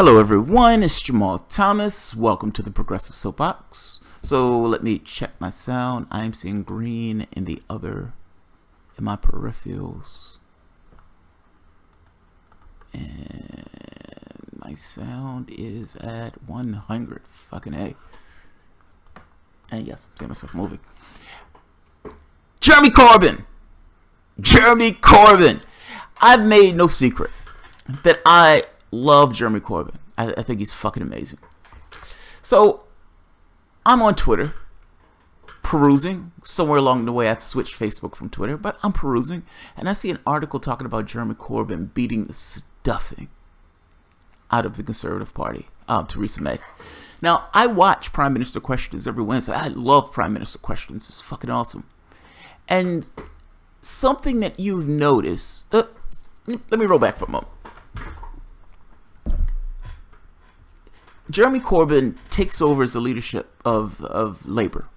Hello everyone, it's Jamal Thomas. Welcome to the Progressive Soapbox. So let me check my sound. I'm seeing green in my peripherals. And my sound is at 100. Fucking A. And yes, I'm seeing myself moving. Jeremy Corbyn! I've made no secret that I love Jeremy Corbyn. I think he's fucking amazing. So, I'm on Twitter, perusing. Somewhere along the way, I've switched Facebook from Twitter, but I'm perusing, and I see an article talking about Jeremy Corbyn beating the stuffing out of the Conservative Party, Theresa May. Now, I watch Prime Minister Questions every Wednesday. I love Prime Minister Questions. It's fucking awesome. And something that you've noticed... let me roll back for a moment. Jeremy Corbyn takes over as the leadership of Labour.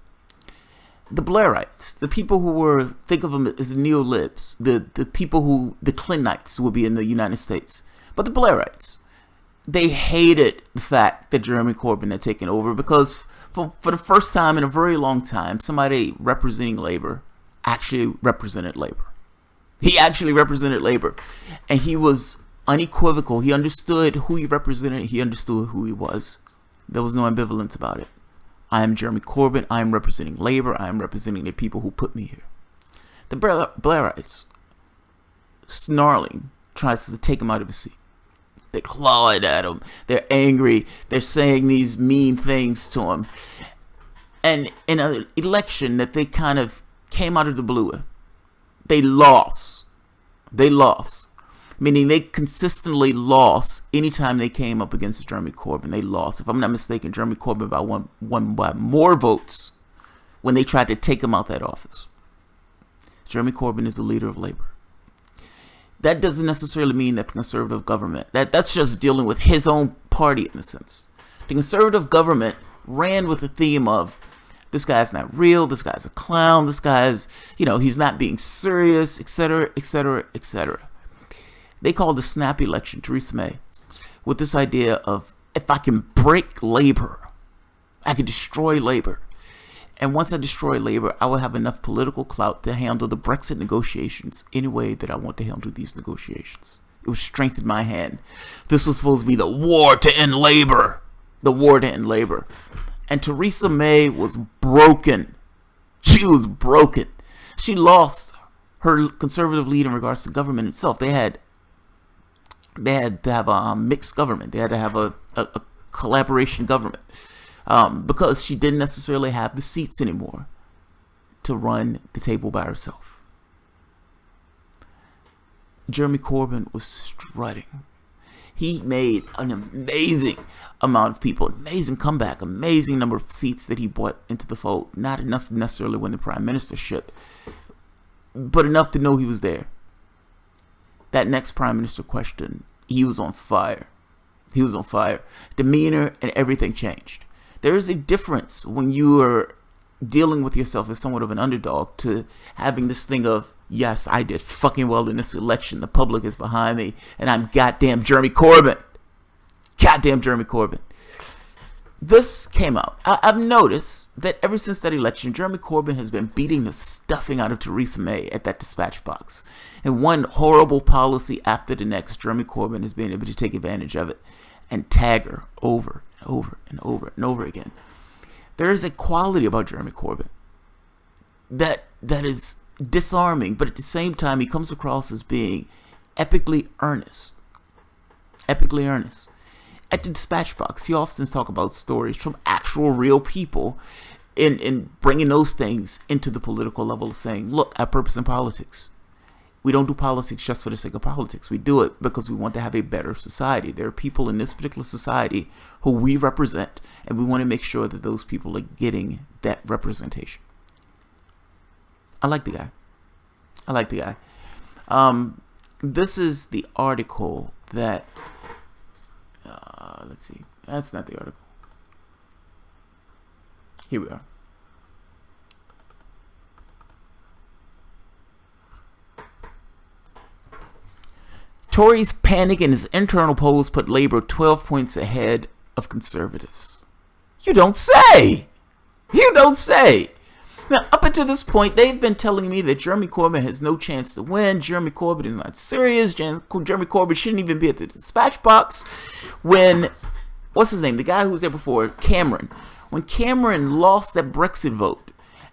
The Blairites, the people who were, think of them as neo-libs, the people the Clintonites will be in the United States. But the Blairites, they hated the fact that Jeremy Corbyn had taken over because for the first time in a very long time, somebody representing Labour actually represented Labour. He actually represented Labour. And he was unequivocal. He understood who he represented. He understood who he was. There was no ambivalence about it. I am Jeremy Corbyn. I am representing Labour. I am representing the people who put me here. The Blairites, snarling, tries to take him out of his seat. They clawed at him. They're angry. They're saying these mean things to him. And in an election that they kind of came out of the blue with, they lost. Meaning they consistently lost anytime they came up against Jeremy Corbyn. They lost. If I'm not mistaken, Jeremy Corbyn won by more votes when they tried to take him out that office. Jeremy Corbyn is the leader of Labour. That doesn't necessarily mean that the Conservative government, that's just dealing with his own party in a sense. The Conservative government ran with the theme of, this guy's not real, this guy's a clown, this guy's, he's not being serious, etc., etc., etc. They called the snap election, Theresa May, with this idea of, if I can break Labour, I can destroy Labour. And once I destroy Labour, I will have enough political clout to handle the Brexit negotiations any way that I want to handle these negotiations. It would strengthen my hand. This was supposed to be the war to end Labour. The war to end Labour. And Theresa May was broken. She was broken. She lost her conservative lead in regards to government itself. They had to have a mixed government. They had to have a collaboration government because she didn't necessarily have the seats anymore to run the table by herself. Jeremy Corbyn was strutting. He made an amazing amount of people, amazing comeback, amazing number of seats that he brought into the fold. Not enough to necessarily win the prime ministership, but enough to know he was there. That next prime minister question, he was on fire. He was on fire. Demeanor and everything changed. There is a difference when you are dealing with yourself as somewhat of an underdog to having this thing of, yes, I did fucking well in this election. The public is behind me, and I'm goddamn Jeremy Corbyn. Goddamn Jeremy Corbyn. This came out. I've noticed that ever since that election, Jeremy Corbyn has been beating the stuffing out of Theresa May at that dispatch box. And one horrible policy after the next, Jeremy Corbyn has been able to take advantage of it and tag her over and over and over and over again. There is a quality about Jeremy Corbyn that is disarming, but at the same time, he comes across as being epically earnest. Epically earnest. At the dispatch box, he often talks about stories from actual real people in bringing those things into the political level of saying, look, I have purpose in politics. We don't do politics just for the sake of politics. We do it because we want to have a better society. There are people in this particular society who we represent, and we want to make sure that those people are getting that representation. I like the guy. This is the article that... let's see. That's not the article. Here we are. Tories panic in his internal polls put Labour 12 points ahead of Conservatives. You don't say! You don't say! Now, up until this point, they've been telling me that Jeremy Corbyn has no chance to win. Jeremy Corbyn is not serious. Jeremy Corbyn shouldn't even be at the dispatch box. When, what's his name? The guy who was there before, Cameron. When Cameron lost that Brexit vote,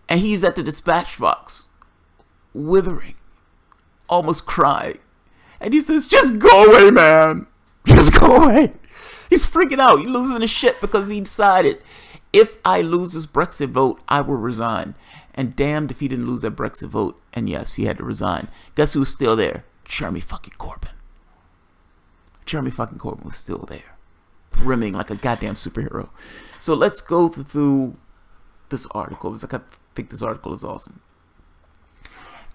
and he's at the dispatch box, withering, almost crying. And he says, just go away, man. Just go away. He's freaking out. He's losing his shit because he decided, if I lose this Brexit vote, I will resign. And damned if he didn't lose that Brexit vote. And yes, he had to resign. Guess who was still there? Jeremy fucking Corbyn. Jeremy fucking Corbyn was still there. Brimming like a goddamn superhero. So let's go through this article, because I think this article is awesome.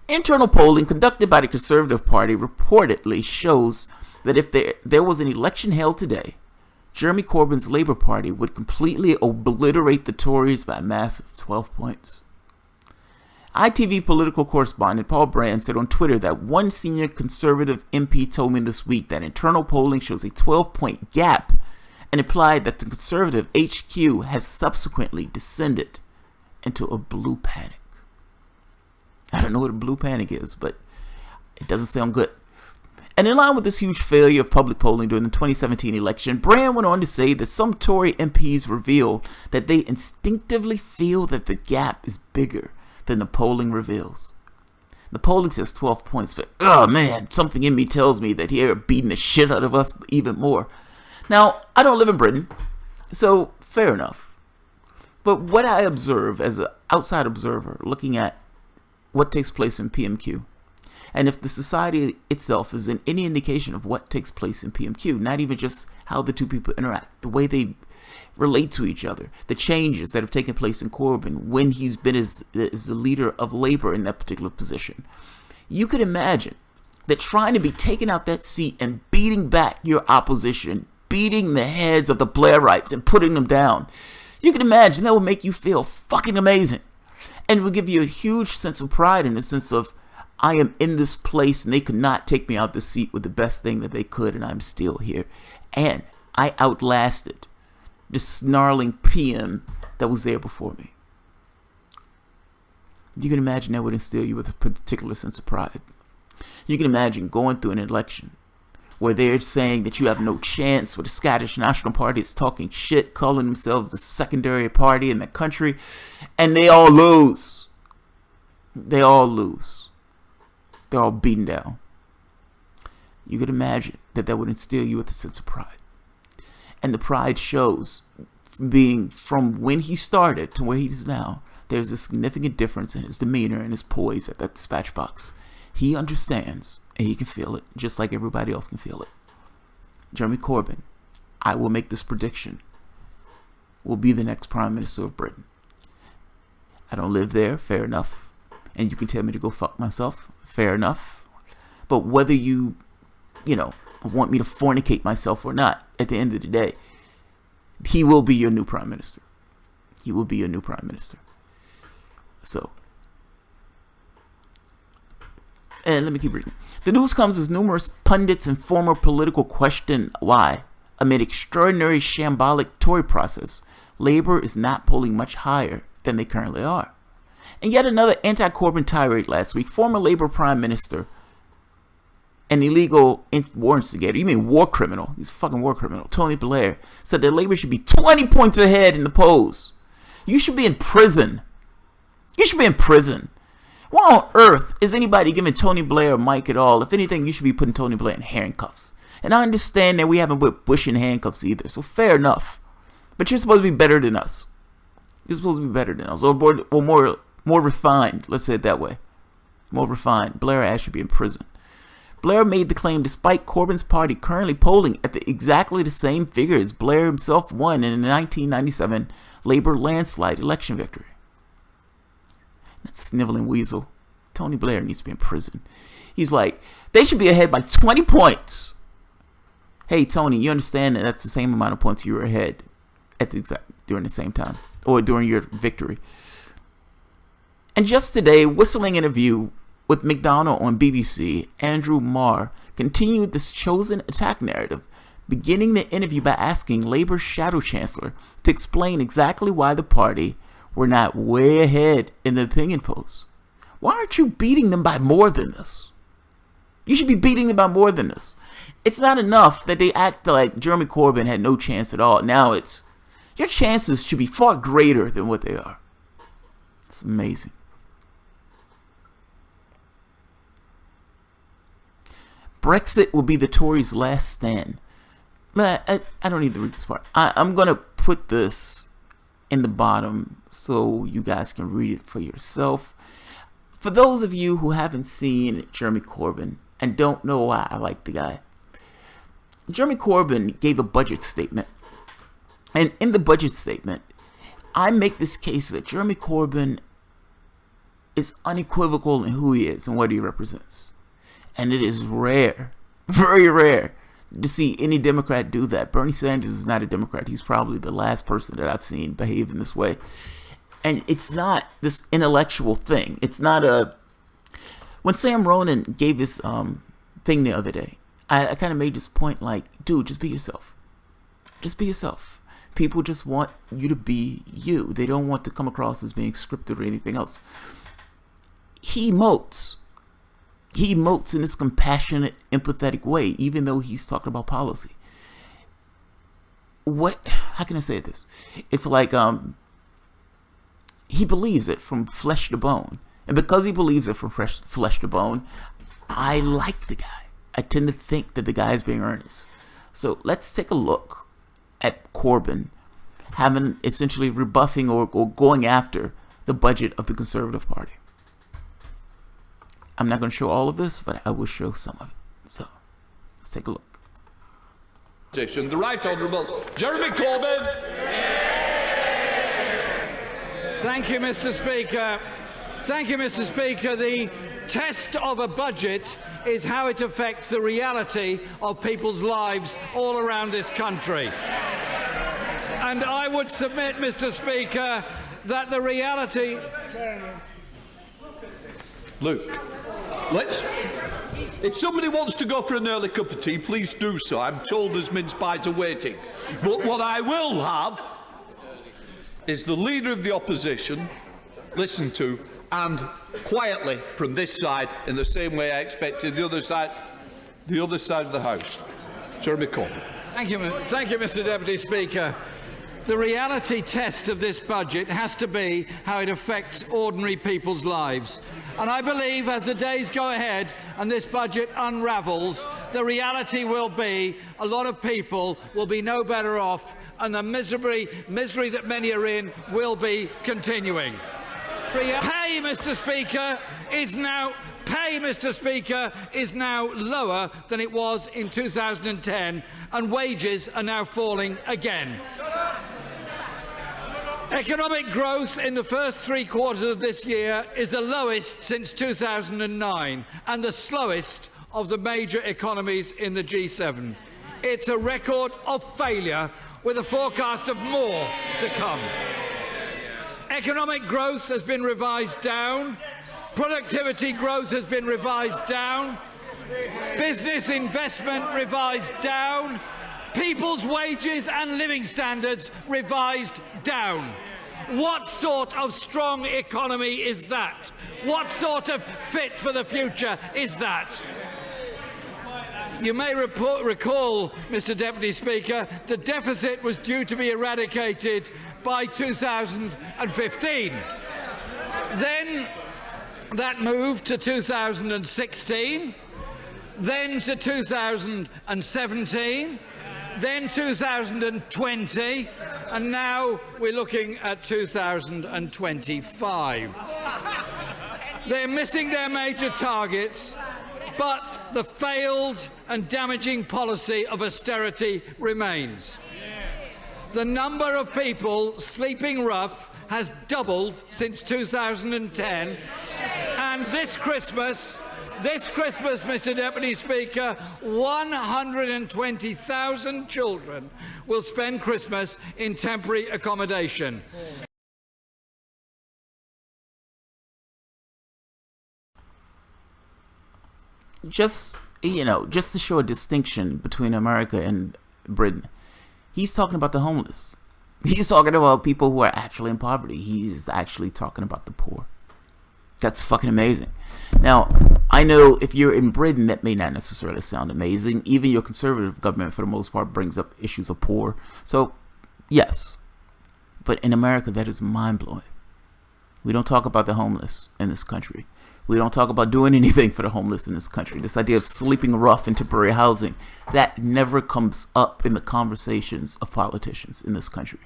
Internal polling conducted by the Conservative Party reportedly shows that if there was an election held today, Jeremy Corbyn's Labour Party would completely obliterate the Tories by a massive 12 points. ITV political correspondent Paul Brand said on Twitter that one senior Conservative MP told me this week that internal polling shows a 12-point gap, and implied that the Conservative HQ has subsequently descended into a blue panic. I don't know what a blue panic is, but it doesn't sound good. And in line with this huge failure of public polling during the 2017 election, Brand went on to say that some Tory MPs revealed that they instinctively feel that the gap is bigger than the polling reveals. The polling says 12 points, but oh man, something in me tells me that they're beating the shit out of us even more. Now, I don't live in Britain, so fair enough. But what I observe as an outside observer looking at what takes place in PMQ, and if the society itself is in any indication of what takes place in PMQ, not even just how the two people interact, the way they relate to each other, the changes that have taken place in Corbyn when he's been as the leader of Labour in that particular position, you could imagine that trying to be taking out that seat and beating back your opposition, beating the heads of the Blairites and putting them down, you can imagine that would make you feel fucking amazing. And it would give you a huge sense of pride in the sense of, I am in this place and they could not take me out the seat with the best thing that they could, and I'm still here. And I outlasted the snarling PM that was there before me. You can imagine that would instill you with a particular sense of pride. You can imagine going through an election where they're saying that you have no chance, where the Scottish National Party is talking shit, calling themselves the secondary party in the country, and they all lose. They all lose. They're all beaten down. You could imagine that that would instill you with a sense of pride. And the pride shows being from when he started to where he is now, there's a significant difference in his demeanor and his poise at that dispatch box. He understands, and he can feel it, just like everybody else can feel it. Jeremy Corbyn, I will make this prediction, will be the next Prime Minister of Britain. I don't live there, fair enough. And you can tell me to go fuck myself, fair enough. But whether you want me to fornicate myself or not, at the end of the day, he will be your new Prime Minister. He will be your new Prime Minister. So, and let me keep reading. The news comes as numerous pundits and former political question why, amid extraordinary shambolic Tory process, Labour is not polling much higher than they currently are. And yet another anti-Corbyn tirade last week, former Labour Prime Minister, an illegal war instigator, you mean war criminal, he's a fucking war criminal, Tony Blair, said that Labour should be 20 points ahead in the polls. You should be in prison. You should be in prison. Why on earth is anybody giving Tony Blair a mic at all? If anything, you should be putting Tony Blair in handcuffs. And I understand that we haven't put Bush in handcuffs either, so fair enough. But you're supposed to be better than us. You're supposed to be better than us, or more refined. Let's say it that way. More refined. Blair Ash should be in prison. Blair made the claim despite Corbyn's party currently polling at exactly the same figures Blair himself won in the 1997 Labour landslide election victory. That sniveling weasel. Tony Blair needs to be in prison. He's like, they should be ahead by 20 points. Hey, Tony, you understand that that's the same amount of points you were ahead at during the same time, or during your victory. And just today, whistling in a view With McDonnell on BBC, Andrew Marr continued this chosen attack narrative, beginning the interview by asking Labour's shadow chancellor to explain exactly why the party were not way ahead in the opinion polls. Why aren't you beating them by more than this? You should be beating them by more than this. It's not enough that they act like Jeremy Corbyn had no chance at all. Now it's, your chances should be far greater than what they are. It's amazing. Brexit will be the Tories' last stand. I don't need to read this part. I'm going to put this in the bottom so you guys can read it for yourself. For those of you who haven't seen Jeremy Corbyn and don't know why I like the guy, Jeremy Corbyn gave a budget statement. And in the budget statement, I make this case that Jeremy Corbyn is unequivocal in who he is and what he represents. And it is rare, very rare, to see any Democrat do that. Bernie Sanders is not a Democrat. He's probably the last person that I've seen behave in this way. And it's not this intellectual thing. It's not a... When Sam Ronan gave his thing the other day, I kind of made this point like, dude, just be yourself. Just be yourself. People just want you to be you. They don't want to come across as being scripted or anything else. He emotes. He emotes in this compassionate, empathetic way, even though he's talking about policy. How can I say this? It's like he believes it from flesh to bone. And because he believes it from flesh to bone, I like the guy. I tend to think that the guy is being earnest. So let's take a look at Corbyn having essentially rebuffing or going after the budget of the Conservative Party. I'm not going to show all of this, but I will show some of it. So let's take a look. The Right Honourable Jeremy Corbyn. Thank you, Mr. Speaker. Thank you, Mr. Speaker. The test of a budget is how it affects the reality of people's lives all around this country. And I would submit, Mr. Speaker, that the reality... Luke, if somebody wants to go for an early cup of tea, please do so. I'm told there's mince pies are waiting. But what I will have is the Leader of the Opposition listened to and quietly from this side, in the same way I expected the other side of the House. Jeremy Corbyn. Thank you, Mr. Deputy Speaker. The reality test of this budget has to be how it affects ordinary people's lives. And I believe as the days go ahead and this budget unravels, the reality will be a lot of people will be no better off and the misery that many are in will be continuing. Pay, Mr. Speaker, is now lower than it was in 2010, and wages are now falling again. Economic growth in the first 3 quarters of this year is the lowest since 2009 and the slowest of the major economies in the G7. It's a record of failure with a forecast of more to come. Economic growth has been revised down. Productivity growth has been revised down. Business investment revised down. People's wages and living standards revised down. What sort of strong economy is that? What sort of fit for the future is that? You may recall, Mr. Deputy Speaker, the deficit was due to be eradicated by 2015. Then that moved to 2016, then to 2017, then 2020, and now we're looking at 2025. They're missing their major targets, but the failed and damaging policy of austerity remains. The number of people sleeping rough has doubled since 2010, and this Christmas, Mr. Deputy Speaker, 120,000 children will spend Christmas in temporary accommodation. just to show a distinction between America and Britain, he's talking about the homeless. He's talking about people who are actually in poverty. He's actually talking about the poor. That's fucking amazing. Now, I know if you're in Britain, that may not necessarily sound amazing. Even your conservative government, for the most part, brings up issues of poor. So, yes. But in America, that is mind-blowing. We don't talk about the homeless in this country. We don't talk about doing anything for the homeless in this country. This idea of sleeping rough in temporary housing, that never comes up in the conversations of politicians in this country.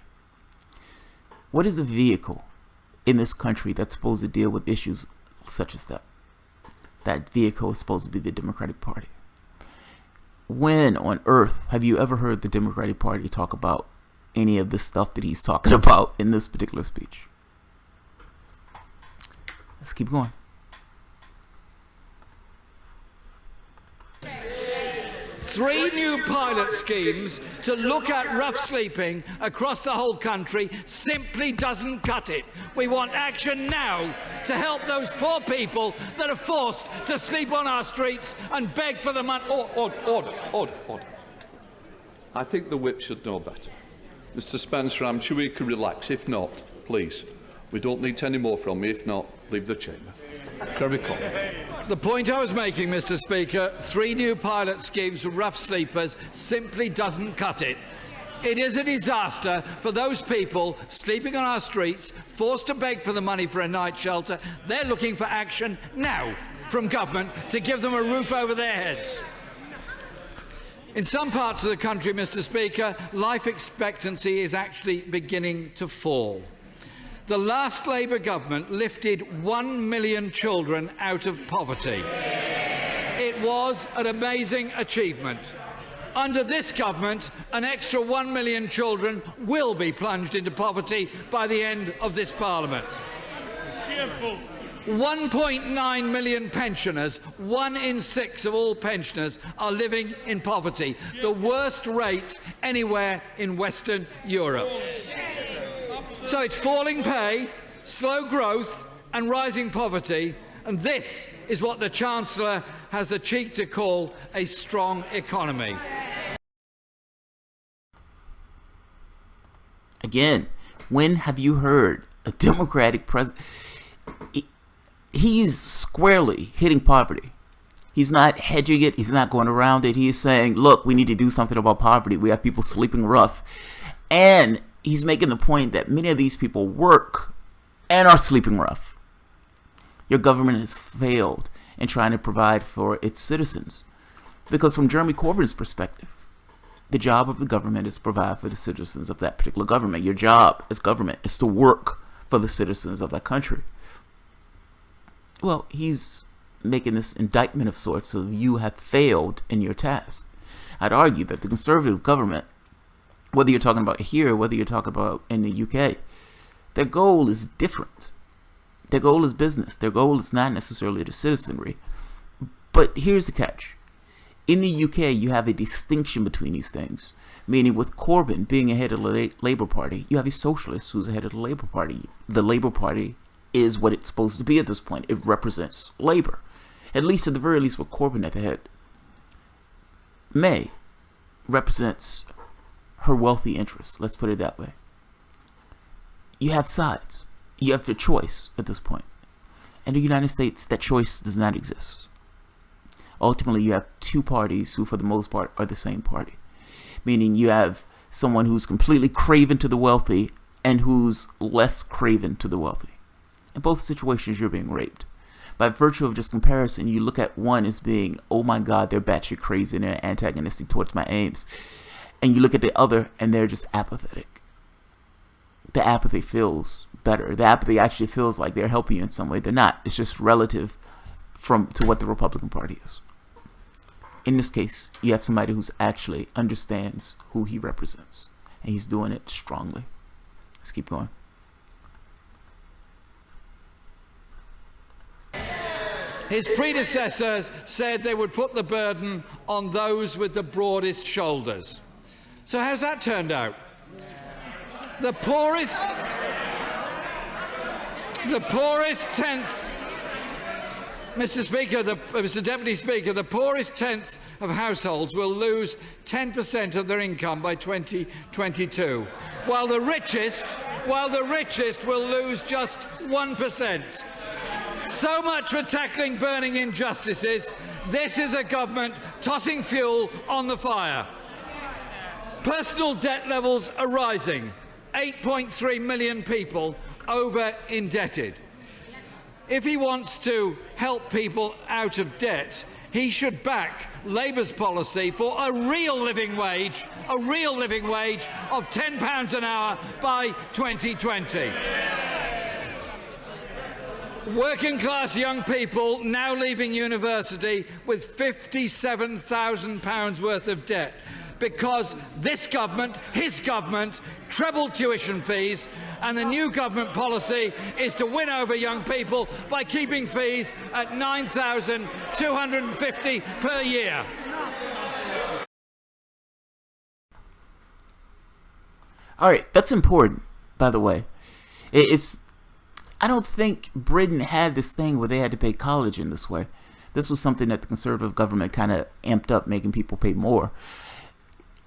What is a vehicle in this country that's supposed to deal with issues such as that? That vehicle is supposed to be the Democratic Party. When on earth have you ever heard the Democratic Party talk about any of the stuff that he's talking about in this particular speech? Let's keep going. 3 new pilot schemes to look at rough sleeping across the whole country simply doesn't cut it. We want action now to help those poor people that are forced to sleep on our streets and beg for the money. Order. I think the whip should know better. Mr Spencer, I'm sure you can relax. If not, please, we don't need any more from you. If not, leave the chamber. Carry on. The point I was making, Mr Speaker, 3 new pilot schemes for rough sleepers simply doesn't cut it. It is a disaster for those people sleeping on our streets, forced to beg for the money for a night shelter. They're looking for action now from government to give them a roof over their heads. In some parts of the country, Mr Speaker, life expectancy is actually beginning to fall. The last Labour government lifted 1 million children out of poverty. It was an amazing achievement. Under this government, an extra 1 million children will be plunged into poverty by the end of this Parliament. 1.9 million pensioners, 1 in 6 of all pensioners, are living in poverty, the worst rate anywhere in Western Europe. So it's falling pay, slow growth and rising poverty, and this is what the Chancellor has the cheek to call a strong economy. Again, when have you heard a Democratic president? He's squarely hitting poverty. He's not hedging it. He's not going around it. He's saying, look, we need to do something about poverty. We have people sleeping rough. And he's making the point that many of these people work and are sleeping rough. Your government has failed in trying to provide for its citizens. Because from Jeremy Corbyn's perspective, the job of the government is to provide for the citizens of that particular government. Your job as government is to work for the citizens of that country. Well, he's making this indictment of sorts of you have failed in your task. I'd argue that the Conservative government, whether you're talking about here, whether you're talking about in the UK, their goal is different. Their goal is business. Their goal is not necessarily the citizenry. But here's the catch. In the UK, you have a distinction between these things. Meaning with Corbyn being ahead of the Labour Party, you have a socialist who's ahead of the Labour Party. The Labour Party is what it's supposed to be at this point. It represents Labour. At least, at the very least, with Corbyn at the head. May represents her wealthy interests. Let's put it that way. You have sides. You have the choice at this point. In the United States, that choice does not exist. Ultimately, you have 2 parties who, for the most part, are the same party. Meaning you have someone who's completely craven to the wealthy and who's less craven to the wealthy. In both situations, you're being raped. By virtue of just comparison, you look at one as being, oh my God, they're batshit crazy and they're antagonistic towards my aims. And you look at the other and they're just apathetic. The apathy feels better. The apathy actually feels like they're helping you in some way. They're not. It's just relative to what the Republican Party is. In this case, you have somebody who actually understands who he represents. And he's doing it strongly. Let's keep going. His predecessors said they would put the burden on those with the broadest shoulders. So how's that turned out? The poorest Mr. Deputy Speaker, the poorest tenth of households will lose 10% of their income by 2022, while the richest will lose just 1%. So much for tackling burning injustices. This is a government tossing fuel on the fire. Personal debt levels are rising. 8.3 million people over-indebted. If he wants to help people out of debt, he should back Labour's policy for a real living wage of £10 an hour by 2020. Working class young people now leaving university with £57,000 worth of debt because this government, his government, trebled tuition fees, and the new government policy is to win over young people by keeping fees at $9,250 per year. All right, that's important, by the way. I don't think Britain had this thing where they had to pay college in this way. This was something that the Conservative government kind of amped up, making people pay more.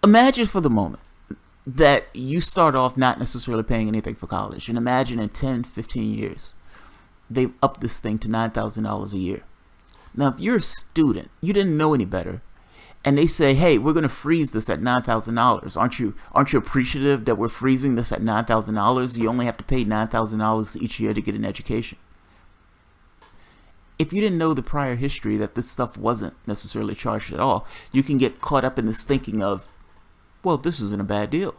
Imagine for the moment that you start off not necessarily paying anything for college, and imagine in 10, 15 years, they've upped this thing to $9,000 a year. Now, if you're a student, you didn't know any better, and they say, hey, we're going to freeze this at $9,000. Aren't you appreciative that we're freezing this at $9,000? You only have to pay $9,000 each year to get an education. If you didn't know the prior history that this stuff wasn't necessarily charged at all, you can get caught up in this thinking of, well, this isn't a bad deal.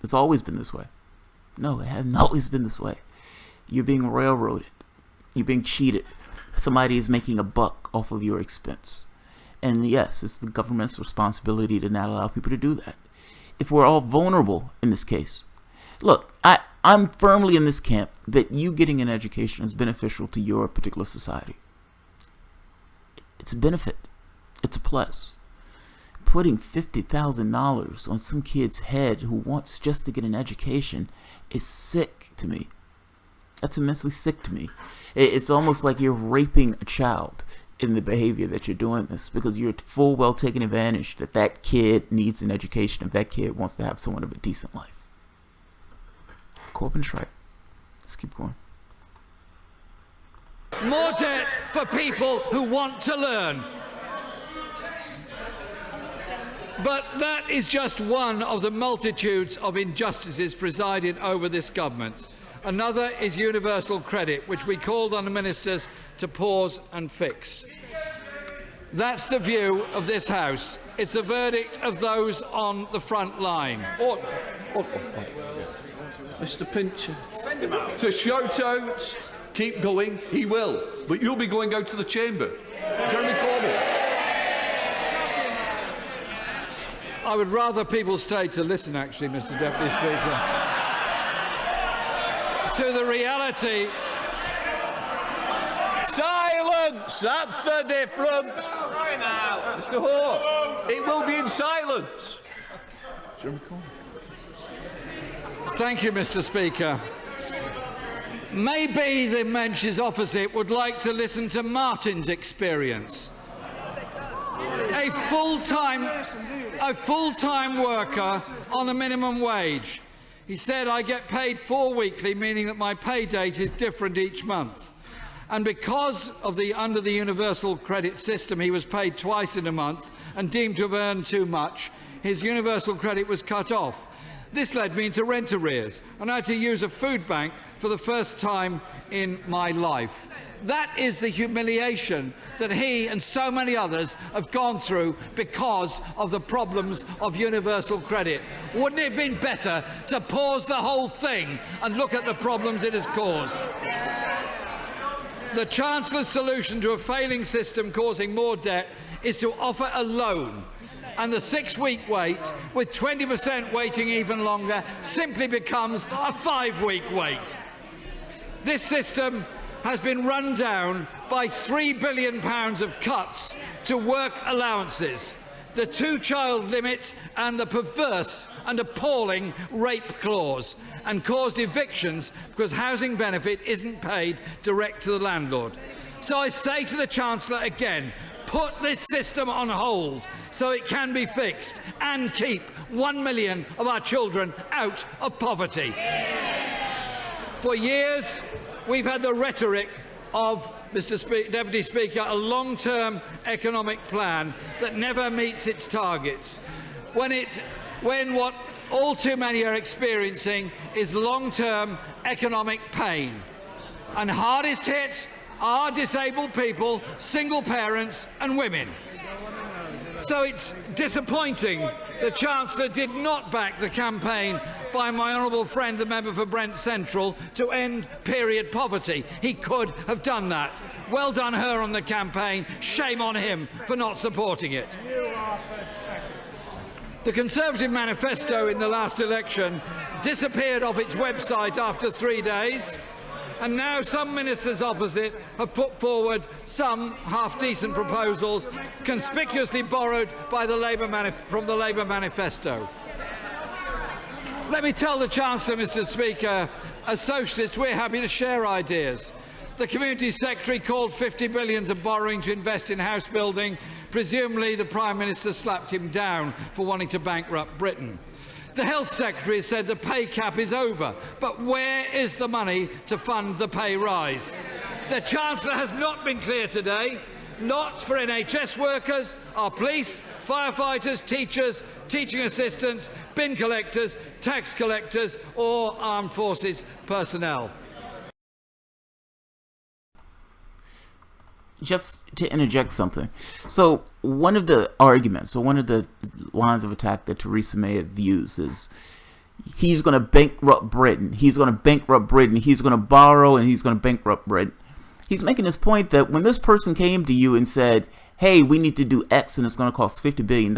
It's always been this way. No, it hasn't always been this way. You're being railroaded. You're being cheated. Somebody is making a buck off of your expense. And yes, it's the government's responsibility to not allow people to do that. If we're all vulnerable in this case, look, I'm firmly in this camp that you getting an education is beneficial to your particular society. It's a benefit. It's a plus. Putting $50,000 on some kid's head who wants just to get an education is sick to me. That's immensely sick to me. It's almost like you're raping a child in the behavior that you're doing this, because you're full well taking advantage that that kid needs an education if that kid wants to have somewhat of a decent life. Corbyn's right. Let's keep going. More debt for people who want to learn. But that is just one of the multitudes of injustices presiding over this government. Another is universal credit, which we called on the ministers to pause and fix. That's the view of this House. It's the verdict of those on the front line. Mr. Pincher, to shout out, keep going, he will. But you'll be going out to the chamber. Jeremy Corbyn. I would rather people stay to listen, actually, Mr. Deputy Speaker, to the reality. Silence! That's the difference. Mr. Hoare, it will be in silence. Thank you, Mr. Speaker. Maybe the benches opposite would like to listen to Martin's experience. A full-time worker on a minimum wage. He said, I get paid 4 weekly, meaning that my pay date is different each month. And because of under the universal credit system, he was paid twice in a month and deemed to have earned too much. His universal credit was cut off. This led me into rent arrears, and I had to use a food bank for the first time in my life. That is the humiliation that he and so many others have gone through because of the problems of universal credit. Wouldn't it have been better to pause the whole thing and look at the problems it has caused? The Chancellor's solution to a failing system causing more debt is to offer a loan. And the 6-week wait, with 20% waiting even longer, simply becomes a 5-week wait. This system has been run down by £3 billion of cuts to work allowances, the 2-child limit and the perverse and appalling rape clause, and caused evictions because housing benefit isn't paid direct to the landlord. So I say to the Chancellor again, put this system on hold so it can be fixed and keep 1 million of our children out of poverty. For years, we've had the rhetoric of, Deputy Speaker, a long-term economic plan that never meets its targets, when what all too many are experiencing is long-term economic pain. And hardest hit are disabled people, single parents and women. So it's disappointing the Chancellor did not back the campaign by my honourable friend, the member for Brent Central, to end period poverty. He could have done that. Well done her on the campaign. Shame on him for not supporting it. The Conservative manifesto in the last election disappeared off its website after 3 days, and now some ministers opposite have put forward some half-decent proposals conspicuously borrowed by the from the Labour manifesto. Let me tell the Chancellor, Mr. Speaker, as socialists we're happy to share ideas. The Community Secretary called 50 billion of borrowing to invest in house building. Presumably the Prime Minister slapped him down for wanting to bankrupt Britain. The Health Secretary said the pay cap is over, but where is the money to fund the pay rise? The Chancellor has not been clear today, not for NHS workers, our police, firefighters, teachers, teaching assistants, bin collectors, tax collectors or armed forces personnel. Just to interject something. So one of the arguments, or one of the lines of attack that Theresa May views is he's going to bankrupt Britain. He's going to bankrupt Britain. He's going to borrow and he's going to bankrupt Britain. He's making this point that when this person came to you and said, hey, we need to do X and it's going to cost $50 billion,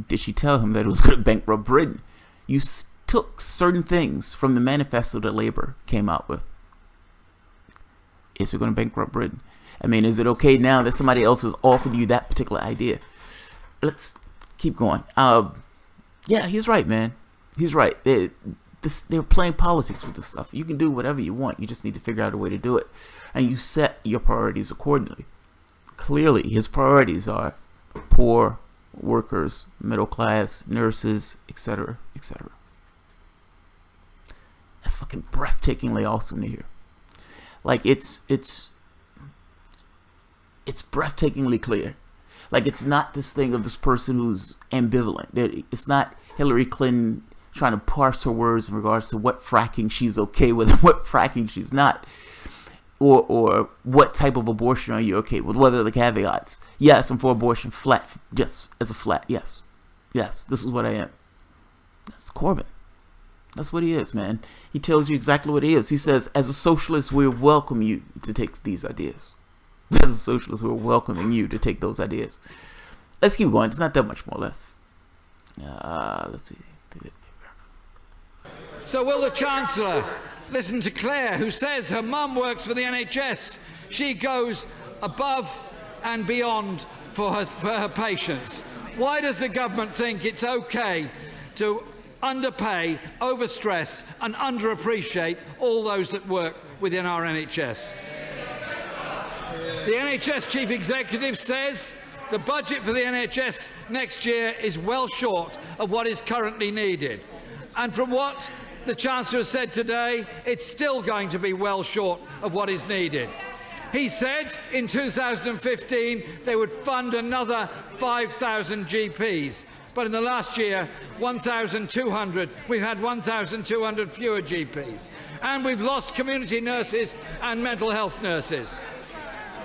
did she tell him that it was going to bankrupt Britain? You took certain things from the manifesto that Labour came out with. Is it going to bankrupt Britain? I mean, is it okay now that somebody else has offered you that particular idea? Let's keep going. Yeah, he's right, man. He's right. They're playing politics with this stuff. You can do whatever you want. You just need to figure out a way to do it. And you set your priorities accordingly. Clearly, his priorities are poor, workers, middle class, nurses, etc., etc. That's fucking breathtakingly awesome to hear. Like, it's breathtakingly clear. Like, it's not this thing of this person who's ambivalent. It's not Hillary Clinton trying to parse her words in regards to what fracking she's okay with and what fracking she's not. Or what type of abortion are you okay with? What are the caveats? Yes, I'm for abortion flat. Just as a flat. Yes. Yes, this is what I am. That's Corbyn. That's what he is, man. He tells you exactly what he is. He says, as a socialist, we welcome you to take these ideas. As a socialist, we're welcoming you to take those ideas. Let's keep going. There's not that much more left. Let's see. So will the Chancellor listen to Claire, who says her mum works for the NHS? She goes above and beyond for her patients. Why does the government think it's okay to underpay, overstress and underappreciate all those that work within our NHS? The NHS Chief Executive says the budget for the NHS next year is well short of what is currently needed. And from what the Chancellor has said today, it's still going to be well short of what is needed. He said in 2015 they would fund another 5,000 GPs. But in the last year, 1,200, we've had 1,200 fewer GPs. And we've lost community nurses and mental health nurses.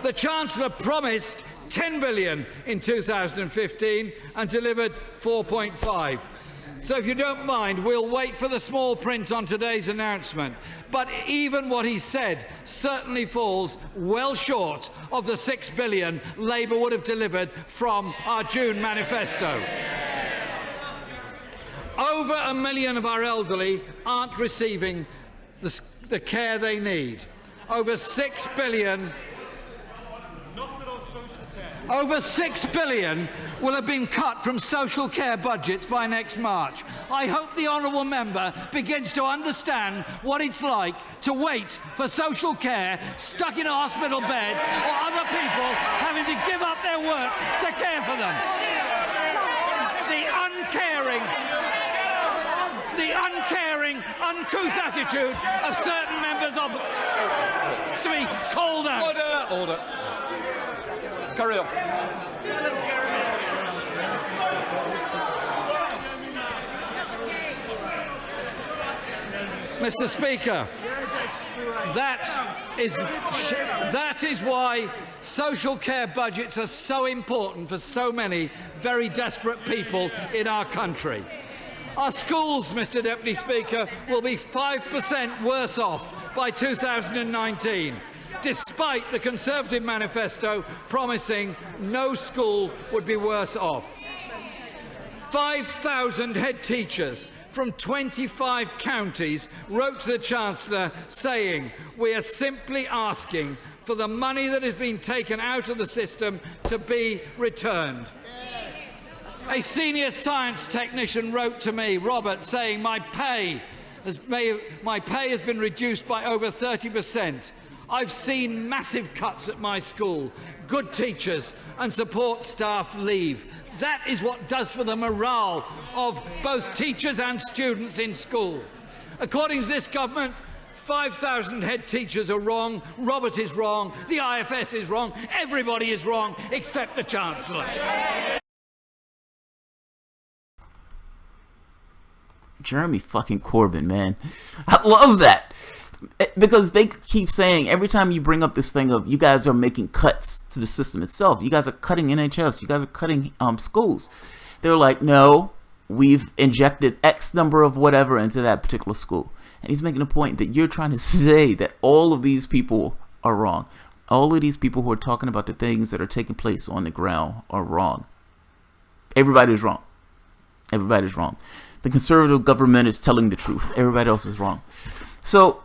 The Chancellor promised 10 billion in 2015 and delivered 4.5. So if you don't mind, we'll wait for the small print on today's announcement. But even what he said certainly falls well short of the 6 billion Labour would have delivered from our June manifesto. Over 1 million of our elderly aren't receiving the care they need. Over 6 billion will have been cut from social care budgets by next March. I hope the honourable member begins to understand what it's like to wait for social care stuck in a hospital bed or other people having to give up their work to care for them. The uncaring, uncouth attitude of certain members of to be called out. Order. Carry on. Mr. Speaker, that is why social care budgets are so important for so many very desperate people in our country. Our schools, Mr. Deputy Speaker, will be 5% worse off by 2019, despite the Conservative manifesto promising no school would be worse off. 5,000 head teachers from 25 counties wrote to the Chancellor saying, "We are simply asking for the money that has been taken out of the system to be returned." A senior science technician wrote to me, Robert, saying, my pay has been reduced by over 30%. I've seen massive cuts at my school. Good teachers and support staff leave. That is what does for the morale of both teachers and students in school. According to this government, 5,000 head teachers are wrong, Robert is wrong, the IFS is wrong, everybody is wrong except the Chancellor. Jeremy fucking Corbyn, man. I love that. Because they keep saying, every time you bring up this thing of you guys are making cuts to the system itself, you guys are cutting NHS, you guys are cutting schools. They're like, no, we've injected X number of whatever into that particular school. And he's making a point that you're trying to say that all of these people are wrong. All of these people who are talking about the things that are taking place on the ground are wrong. Everybody's wrong. Everybody's wrong. The Conservative government is telling the truth. Everybody else is wrong. So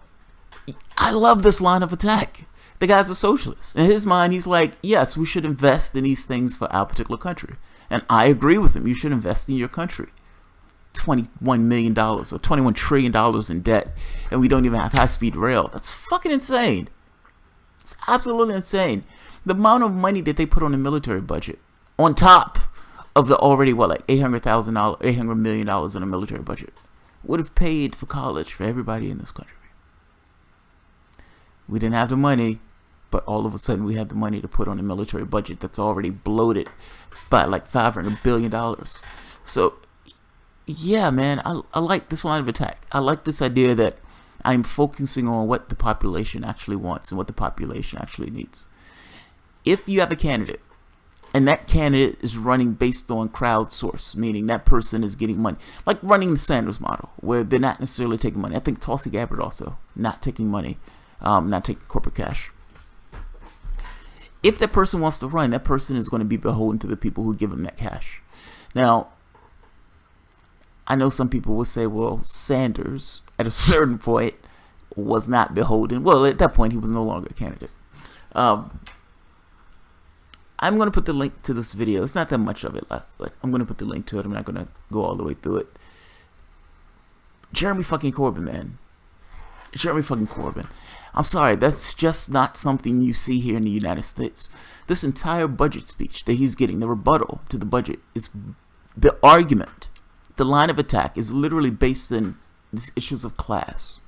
I love this line of attack. The guy's a socialist. In his mind, he's like, yes, we should invest in these things for our particular country. And I agree with him. You should invest in your country. $21 million or $21 trillion in debt. And we don't even have high-speed rail. That's fucking insane. It's absolutely insane. The amount of money that they put on the military budget on top of the already, like $800 million in a military budget would have paid for college for everybody in this country. We didn't have the money, but all of a sudden we had the money to put on a military budget that's already bloated by like $500 billion. So, yeah, man, I like this line of attack. I like this idea that I'm focusing on what the population actually wants and what the population actually needs. If you have a candidate, and that candidate is running based on crowdsource, meaning that person is getting money. Like running the Sanders model, where they're not necessarily taking money. I think Tulsi Gabbard also, not taking money, not taking corporate cash. If that person wants to run, that person is going to be beholden to the people who give them that cash. Now, I know some people will say, well, Sanders, at a certain point, was not beholden. Well, at that point, he was no longer a candidate. I'm going to put the link to this video. It's not that much of it left, but I'm going to put the link to it. I'm not going to go all the way through it. Jeremy fucking Corbyn, man. Jeremy fucking Corbyn. I'm sorry, that's just not something you see here in the United States. This entire budget speech that he's getting, the rebuttal to the budget, is the argument. The line of attack is literally based in these issues of class.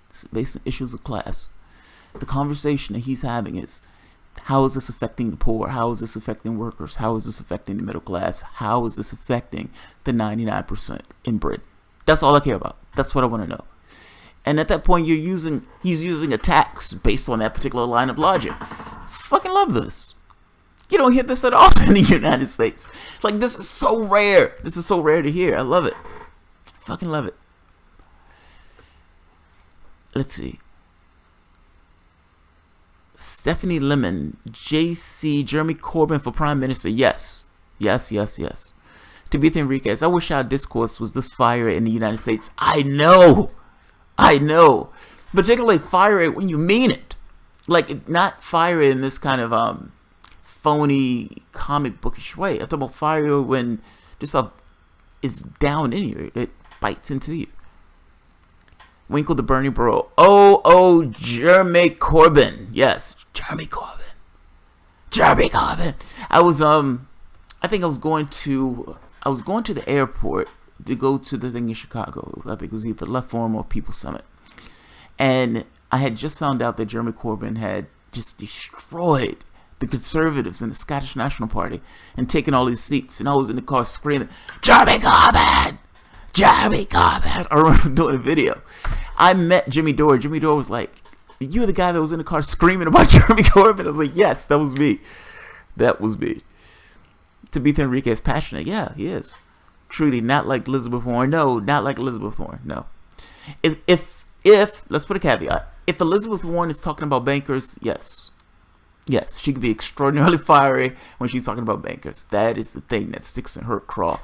It's based on issues of class. The conversation that he's having is, how is this affecting the poor? How is this affecting workers? How is this affecting the middle class? How is this affecting the 99% in Britain? That's all I care about. That's what I want to know. And at that point, he's using attacks based on that particular line of logic. Fucking love this. You don't hear this at all in the United States. Like, this is so rare. This is so rare to hear. I love it. Fucking love it. Let's see. Stephanie Lemon, JC, Jeremy Corbyn for Prime Minister. Yes. Yes, yes, yes. Tabitha Enriquez, I wish our discourse was this fiery in the United States. I know. I know. Particularly fiery when you mean it. Like, not fiery in this kind of phony comic bookish way. I'm talking about fire when just stuff is down in you. It bites into you. Winkle the Bernie Bro. Oh, Jeremy Corbyn. Yes, Jeremy Corbyn. I think I was going to the airport to go to the thing in Chicago. I think it was either Left Forum or People's Summit. And I had just found out that Jeremy Corbyn had just destroyed the Conservatives in the Scottish National Party and taken all these seats. And I was in the car screaming, Jeremy Corbyn! Jeremy Corbyn! I remember doing a video. I met Jimmy Dore. Jimmy Dore was like, you were the guy that was in the car screaming about Jeremy Corbyn. I was like, yes, that was me. That was me. Tabitha Enrique is passionate. Yeah, he is. Truly, not like Elizabeth Warren. No, not like Elizabeth Warren. No. If let's put a caveat. If Elizabeth Warren is talking about bankers, yes, she can be extraordinarily fiery when she's talking about bankers. That is the thing that sticks in her craw.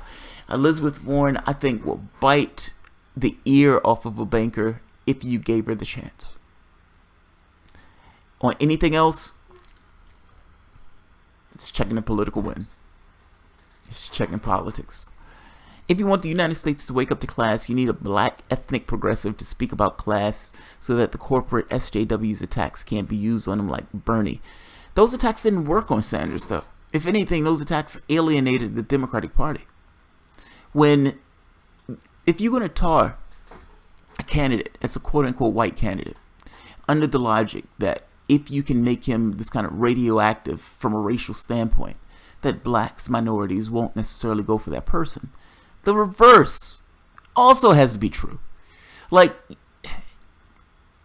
Elizabeth Warren, I think, will bite the ear off of a banker if you gave her the chance. On anything else, it's checking a political win. It's checking politics. If you want the United States to wake up to class, you need a black ethnic progressive to speak about class so that the corporate SJW's attacks can't be used on them like Bernie. Those attacks didn't work on Sanders, though. If anything, those attacks alienated the Democratic Party. If you're going to tar a candidate as a quote-unquote white candidate, under the logic that if you can make him this kind of radioactive from a racial standpoint, that blacks, minorities won't necessarily go for that person. The reverse also has to be true. Like,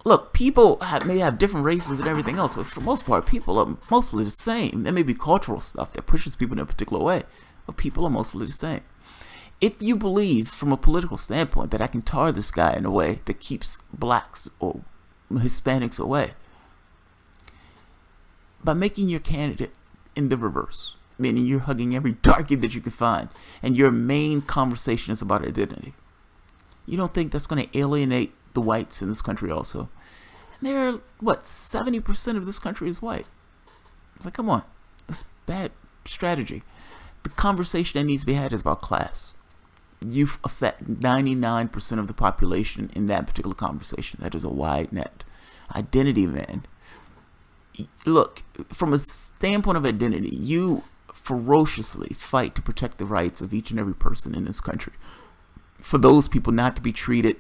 look, people may have different races and everything else, but for the most part, people are mostly the same. There may be cultural stuff that pushes people in a particular way, but people are mostly the same. If you believe, from a political standpoint, that I can tar this guy in a way that keeps blacks or Hispanics away, by making your candidate in the reverse, meaning you're hugging every darkie that you can find, and your main conversation is about identity, you don't think that's going to alienate the whites in this country also? And they're, 70% of this country is white. It's like, come on, that's bad strategy. The conversation that needs to be had is about class. You affect 99% of the population in that particular conversation. That is a wide net. Identity, man. Look, from a standpoint of identity, you ferociously fight to protect the rights of each and every person in this country. For those people not to be treated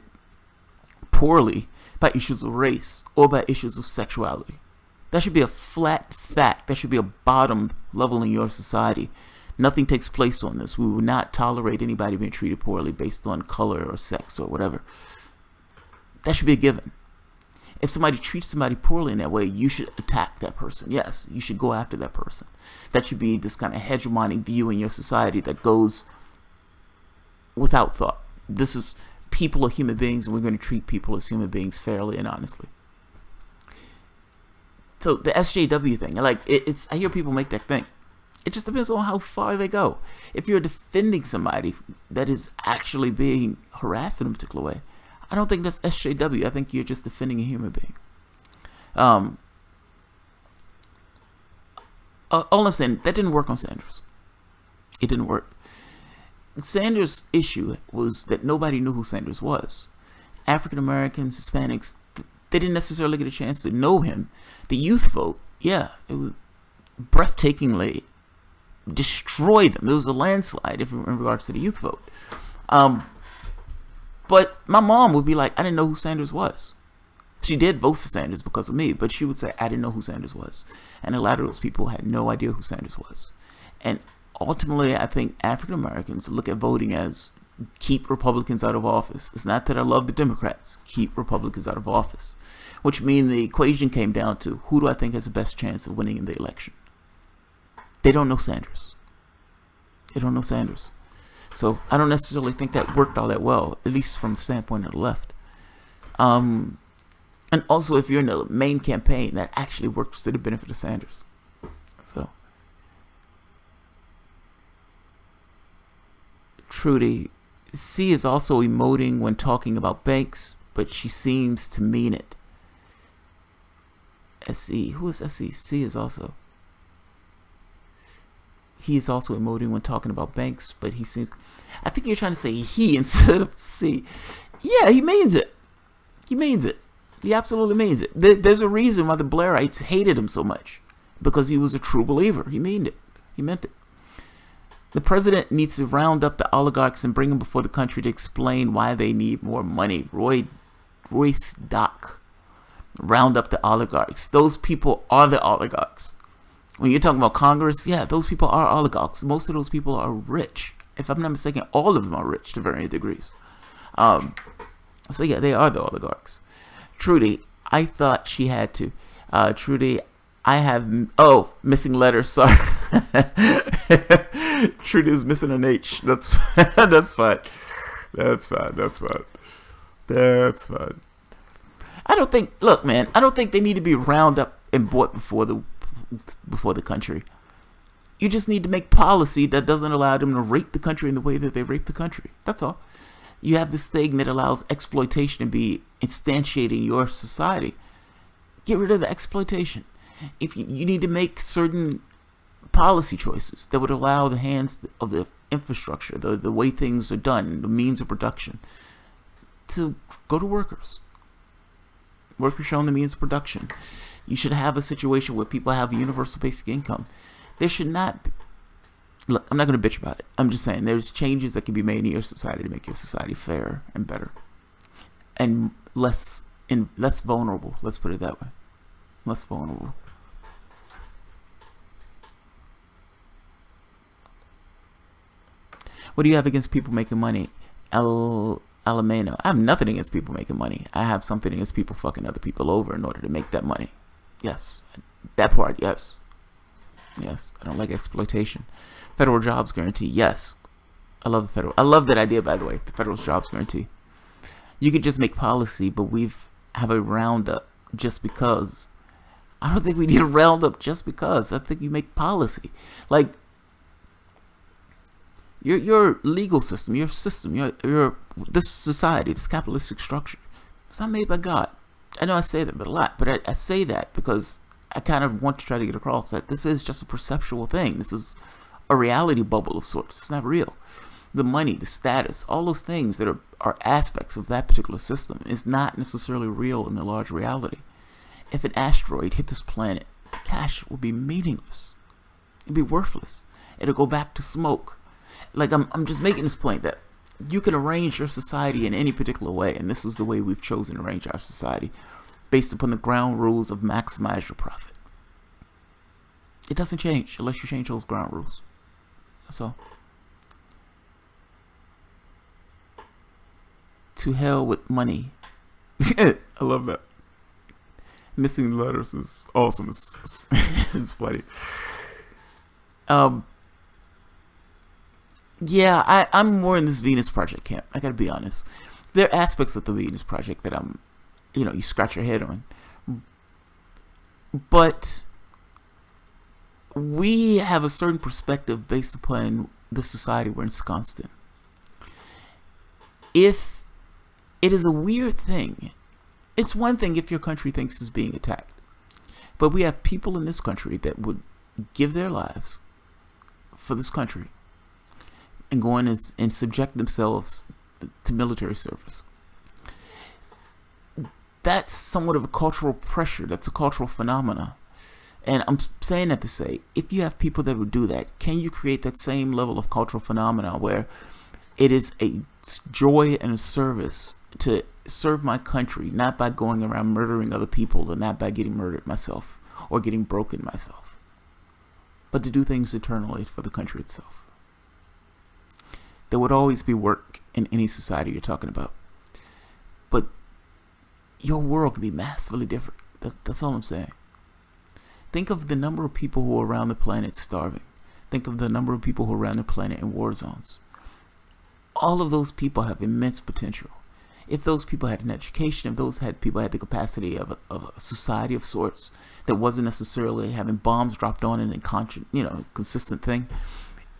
poorly by issues of race or by issues of sexuality. That should be a flat fact. That should be a bottom level in your society. Nothing takes place on this. We will not tolerate anybody being treated poorly based on color or sex or whatever. That should be a given. If somebody treats somebody poorly in that way, you should attack that person. Yes, you should go after that person. That should be this kind of hegemonic view in your society that goes without thought. This is, people are human beings, and we're going to treat people as human beings fairly and honestly. So the SJW thing, it's I hear people make that thing. It just depends on how far they go. If you're defending somebody that is actually being harassed in a particular way, I don't think that's SJW. I think you're just defending a human being. All I'm saying, that didn't work on Sanders. It didn't work. Sanders' issue was that nobody knew who Sanders was. African Americans, Hispanics, they didn't necessarily get a chance to know him. The youth vote, yeah, it was breathtakingly destroyed them. It was a landslide in regards to the youth vote. But my mom would be like, I didn't know who Sanders was. She did vote for Sanders because of me, but she would say, I didn't know who Sanders was. And a lot of those people had no idea who Sanders was. And ultimately, I think African Americans look at voting as keep Republicans out of office. It's not that I love the Democrats. Keep Republicans out of office. Which means the equation came down to, who do I think has the best chance of winning in the election? They don't know Sanders. They don't know Sanders. So I don't necessarily think that worked all that well, at least from the standpoint of the left. And also, if you're in the main campaign, that actually worked to the benefit of Sanders. So, Trudy, C is also emoting when talking about banks, but she seems to mean it. SE, who is SE? C is also. he is also emoting when talking about banks, but he seems, I think you're trying to say he instead of C. Yeah, he means it. He means it. He absolutely means it. There's a reason why the Blairites hated him so much, because he was a true believer. He meant it. He meant it. The president needs to round up the oligarchs and bring them before the country to explain why they need more money. Royce Dock. Round up the oligarchs. Those people are the oligarchs. When you're talking about Congress, yeah, those people are oligarchs. Most of those people are rich. If I'm not mistaken, all of them are rich to varying degrees. So yeah, they are the oligarchs. Trudy, I thought she had to. Trudy, I have... Oh, missing letters, sorry. Trudy is missing an H. That's that's fine. That's fine. That's fine. That's fine. I don't think... Look, man, I don't think they need to be round up and bought before the country. You just need to make policy that doesn't allow them to rape the country in the way that they rape the country. That's all. You have this thing that allows exploitation to be instantiating your society. Get rid of the exploitation. If you need to make certain policy choices that would allow the hands of the infrastructure, the way things are done, the means of production, to go to workers. Workers shown the means of production. You should have a situation where people have a universal basic income. There should not be... Look, I'm not going to bitch about it. I'm just saying there's changes that can be made in your society to make your society fairer and better. And less vulnerable. Let's put it that way. Less vulnerable. What do you have against people making money? Alameno. I have nothing against people making money. I have something against people fucking other people over in order to make that money. Yes. That part, yes. Yes. I don't like exploitation. Federal jobs guarantee, yes. I love the federal. I love that idea, by the way. The federal jobs guarantee. You could just make policy, but have a roundup just because. I don't think we need a roundup just because. I think you make policy. Like, your legal system, your system, this society, this capitalistic structure, it's not made by God. I know I say that a lot, but I say that because I kind of want to try to get across that this is just a perceptual thing. This is a reality bubble of sorts. It's not real. The money, the status, all those things that are aspects of that particular system is not necessarily real in the large reality. If an asteroid hit this planet, the cash will be meaningless. It'd be worthless. It'll go back to smoke. Like, I'm just making this point that you can arrange your society in any particular way, and this is the way we've chosen to arrange our society, based upon the ground rules of maximize your profit. It doesn't change unless you change those ground rules. That's all. To hell with money. I love that. Missing letters is awesome. It's funny. Yeah, I'm more in this Venus Project camp. I gotta be honest. There are aspects of the Venus Project that you scratch your head on. But we have a certain perspective based upon the society we're ensconced in. If it is a weird thing, it's one thing if your country thinks it's being attacked. But we have people in this country that would give their lives for this country and go in and subject themselves to military service. That's somewhat of a cultural pressure. That's a cultural phenomena. And I'm saying that to say, if you have people that would do that, can you create that same level of cultural phenomena where it is a joy and a service to serve my country, not by going around murdering other people and not by getting murdered myself or getting broken myself, but to do things eternally for the country itself? There would always be work in any society you're talking about, but your world can be massively different. That's all I'm saying. Think of the number of people who are around the planet starving. Think of the number of people who are around the planet in war zones. All of those people have immense potential. If those people had an education, if those people had the capacity of a society of sorts that wasn't necessarily having bombs dropped on it and consistent thing.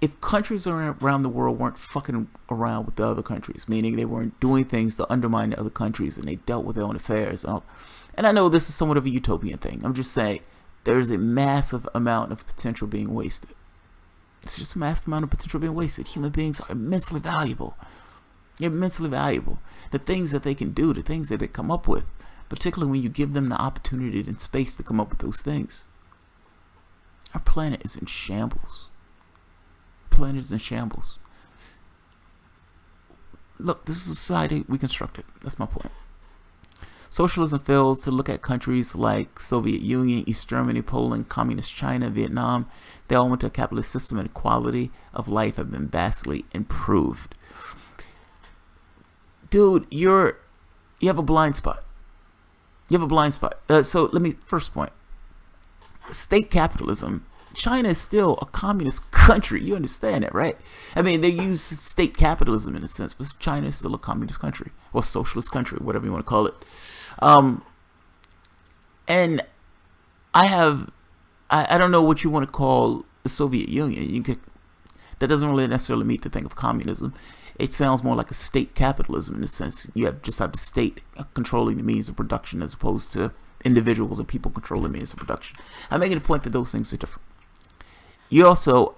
If countries around the world weren't fucking around with the other countries, meaning they weren't doing things to undermine the other countries and they dealt with their own affairs, and I know this is somewhat of a utopian thing. I'm just saying there's a massive amount of potential being wasted. It's just a massive amount of potential being wasted. Human beings are immensely valuable. They're immensely valuable. The things that they can do, the things that they come up with, particularly when you give them the opportunity and space to come up with those things. Our planet is in shambles. Planet is in shambles. Look, this is a society we constructed. That's my point. Socialism fails to look at countries like Soviet Union, East Germany, Poland, Communist China, Vietnam. They all went to a capitalist system, and quality of life have been vastly improved. Dude, you have a blind spot. You have a blind spot. So let me, first point. State capitalism. China is still a communist country. You understand that, right? I mean, they use state capitalism in a sense, but China is still a communist country, or socialist country, whatever you want to call it. And I don't know what you want to call the Soviet Union. That doesn't really necessarily meet the thing of communism. It sounds more like a state capitalism in a sense. You just have the state controlling the means of production as opposed to individuals and people controlling the means of production. I'm making a point that those things are different. You also,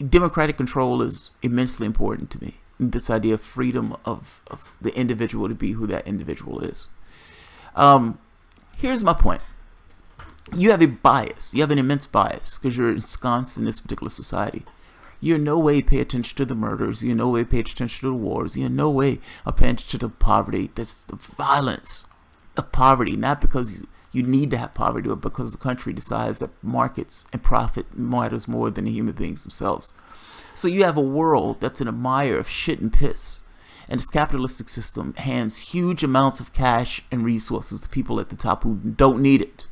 democratic control is immensely important to me. This idea of freedom of the individual to be who that individual is. Here's my point. You have a bias. You have an immense bias because you're ensconced in this particular society. You in no way pay attention to the murders. You in no way pay attention to the wars. You in no way are paying attention to the poverty. That's the violence of poverty. Not because you need to have poverty, but because the country decides that markets and profit matters more than the human beings themselves. So you have a world that's in a mire of shit and piss. And this capitalistic system hands huge amounts of cash and resources to people at the top who don't need it.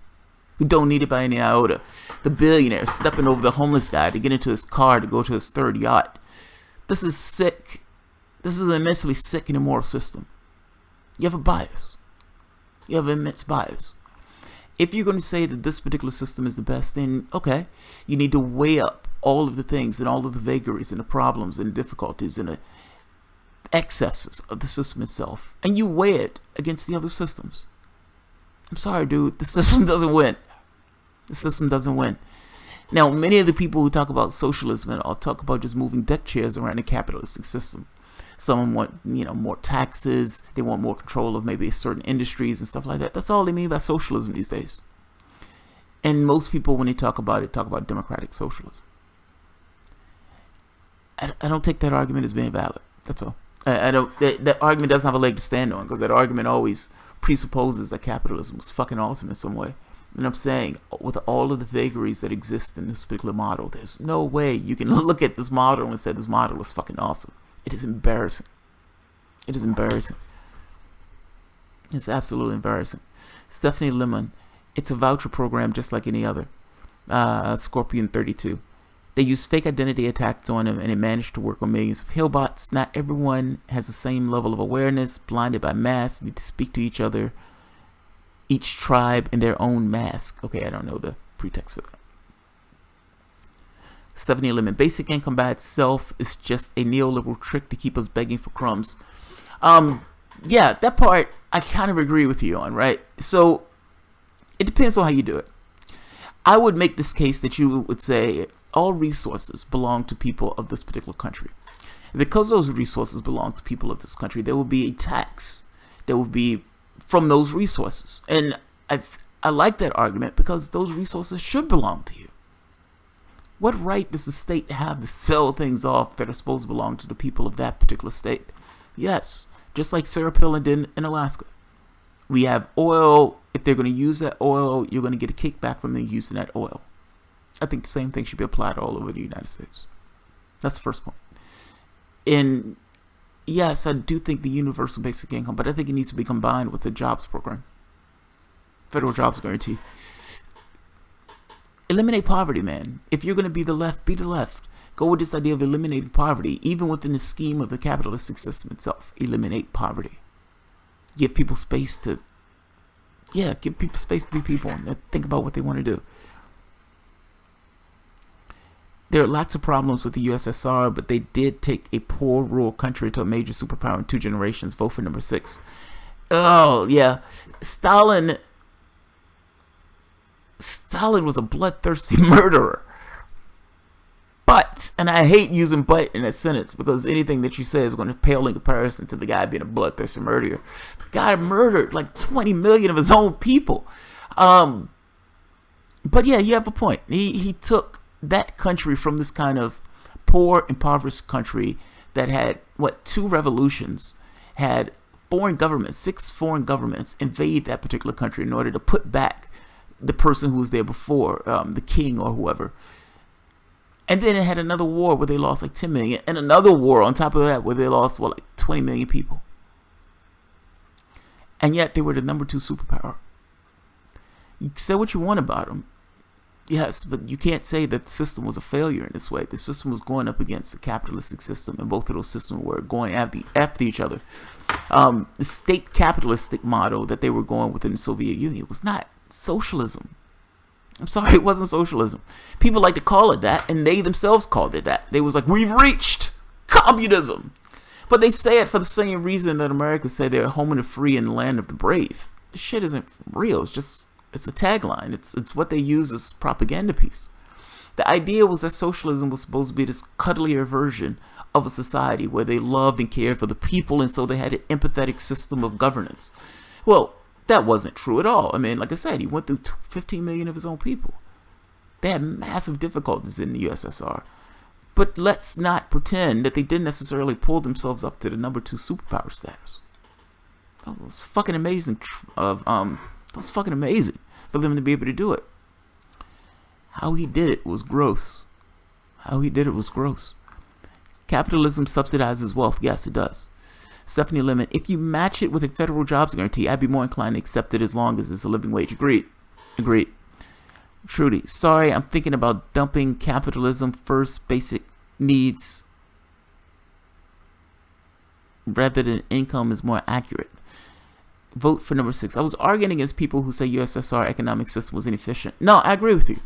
Who don't need it by any iota. The billionaire stepping over the homeless guy to get into his car to go to his third yacht. This is sick. This is an immensely sick and immoral system. You have a bias. You have an immense bias. If you're going to say that this particular system is the best, then okay, you need to weigh up all of the things and all of the vagaries and the problems and the difficulties and the excesses of the system itself, and you weigh it against the other systems. I'm sorry, dude, the system doesn't win. The system doesn't win. Now, many of the people who talk about socialism and all talk about just moving deck chairs around the capitalistic system. Some want, more taxes. They want more control of maybe certain industries and stuff like that. That's all they mean by socialism these days. And most people, when they talk about it, talk about democratic socialism. I don't take that argument as being valid. That's all. I don't. That argument doesn't have a leg to stand on, because that argument always presupposes that capitalism was fucking awesome in some way. And I'm saying, with all of the vagaries that exist in this particular model, there's no way you can look at this model and say this model is fucking awesome. It is embarrassing. It is embarrassing. It's absolutely embarrassing. Stephanie Lemon, it's a voucher program just like any other. Scorpion 32. They used fake identity attacks on him, and it managed to work on millions of Hillbots. Not everyone has the same level of awareness. Blinded by masks, need to speak to each other, each tribe in their own mask. Okay, I don't know the pretext for that. Stephanie Lemon, basic income by itself is just a neoliberal trick to keep us begging for crumbs. Yeah, that part I kind of agree with you on, right? So it depends on how you do it. I would make this case that you would say all resources belong to people of this particular country. And because those resources belong to people of this country, there will be a tax that will be from those resources. And I like that argument because those resources should belong to you. What right does the state have to sell things off that are supposed to belong to the people of that particular state? Yes, just like Sarah Palin did in Alaska. We have oil. If they're going to use that oil, you're going to get a kickback from them using that oil. I think the same thing should be applied all over the United States. That's the first point. And yes, I do think the universal basic income, but I think it needs to be combined with the jobs program. Federal jobs guarantee. Eliminate poverty, man. If you're going to be the left, be the left. Go with this idea of eliminating poverty, even within the scheme of the capitalistic system itself. Eliminate poverty. Give people space to, give people space to be people and think about what they want to do. There are lots of problems with the USSR, but they did take a poor rural country to a major superpower in 2 generations. Vote for number 6. Oh, yeah. Stalin was a bloodthirsty murderer. But, and I hate using but in that sentence because anything that you say is going to pale in comparison to the guy being a bloodthirsty murderer. The guy murdered like 20 million of his own people. But yeah, you have a point. He took that country from this kind of poor, impoverished country that had, 2 revolutions, had foreign governments, 6 foreign governments invade that particular country in order to put back the person who was there before, the king or whoever. And then it had another war where they lost like 10 million, and another war on top of that where they lost, like 20 million people. And yet they were the number 2 superpower. You can say what you want about them. Yes, but you can't say that the system was a failure in this way. The system was going up against a capitalistic system, and both of those systems were going after each other. The state capitalistic model that they were going within the Soviet Union was not socialism. I'm sorry, it wasn't socialism. People like to call it that, and they themselves called it that. They was like, we've reached communism. But they say it for the same reason that Americans say they're home of the free and the land of the brave. This shit isn't real. It's a tagline. It's what they use as propaganda piece. The idea was that socialism was supposed to be this cuddlier version of a society where they loved and cared for the people, and so they had an empathetic system of governance. Well, that wasn't true at all. I mean, like I said, he went through 15 million of his own people. They had massive difficulties in the USSR. But let's not pretend that they didn't necessarily pull themselves up to the number 2 superpower status. That was fucking amazing. That was fucking amazing for them to be able to do it. How he did it was gross. Capitalism subsidizes wealth. Yes, it does. Stephanie Lemon, if you match it with a federal jobs guarantee, I'd be more inclined to accept it as long as it's a living wage. Agreed. Trudy, sorry, I'm thinking about dumping capitalism first, basic needs rather than income is more accurate. Vote for number 6. I was arguing against people who say USSR economic system was inefficient. No, I agree with you.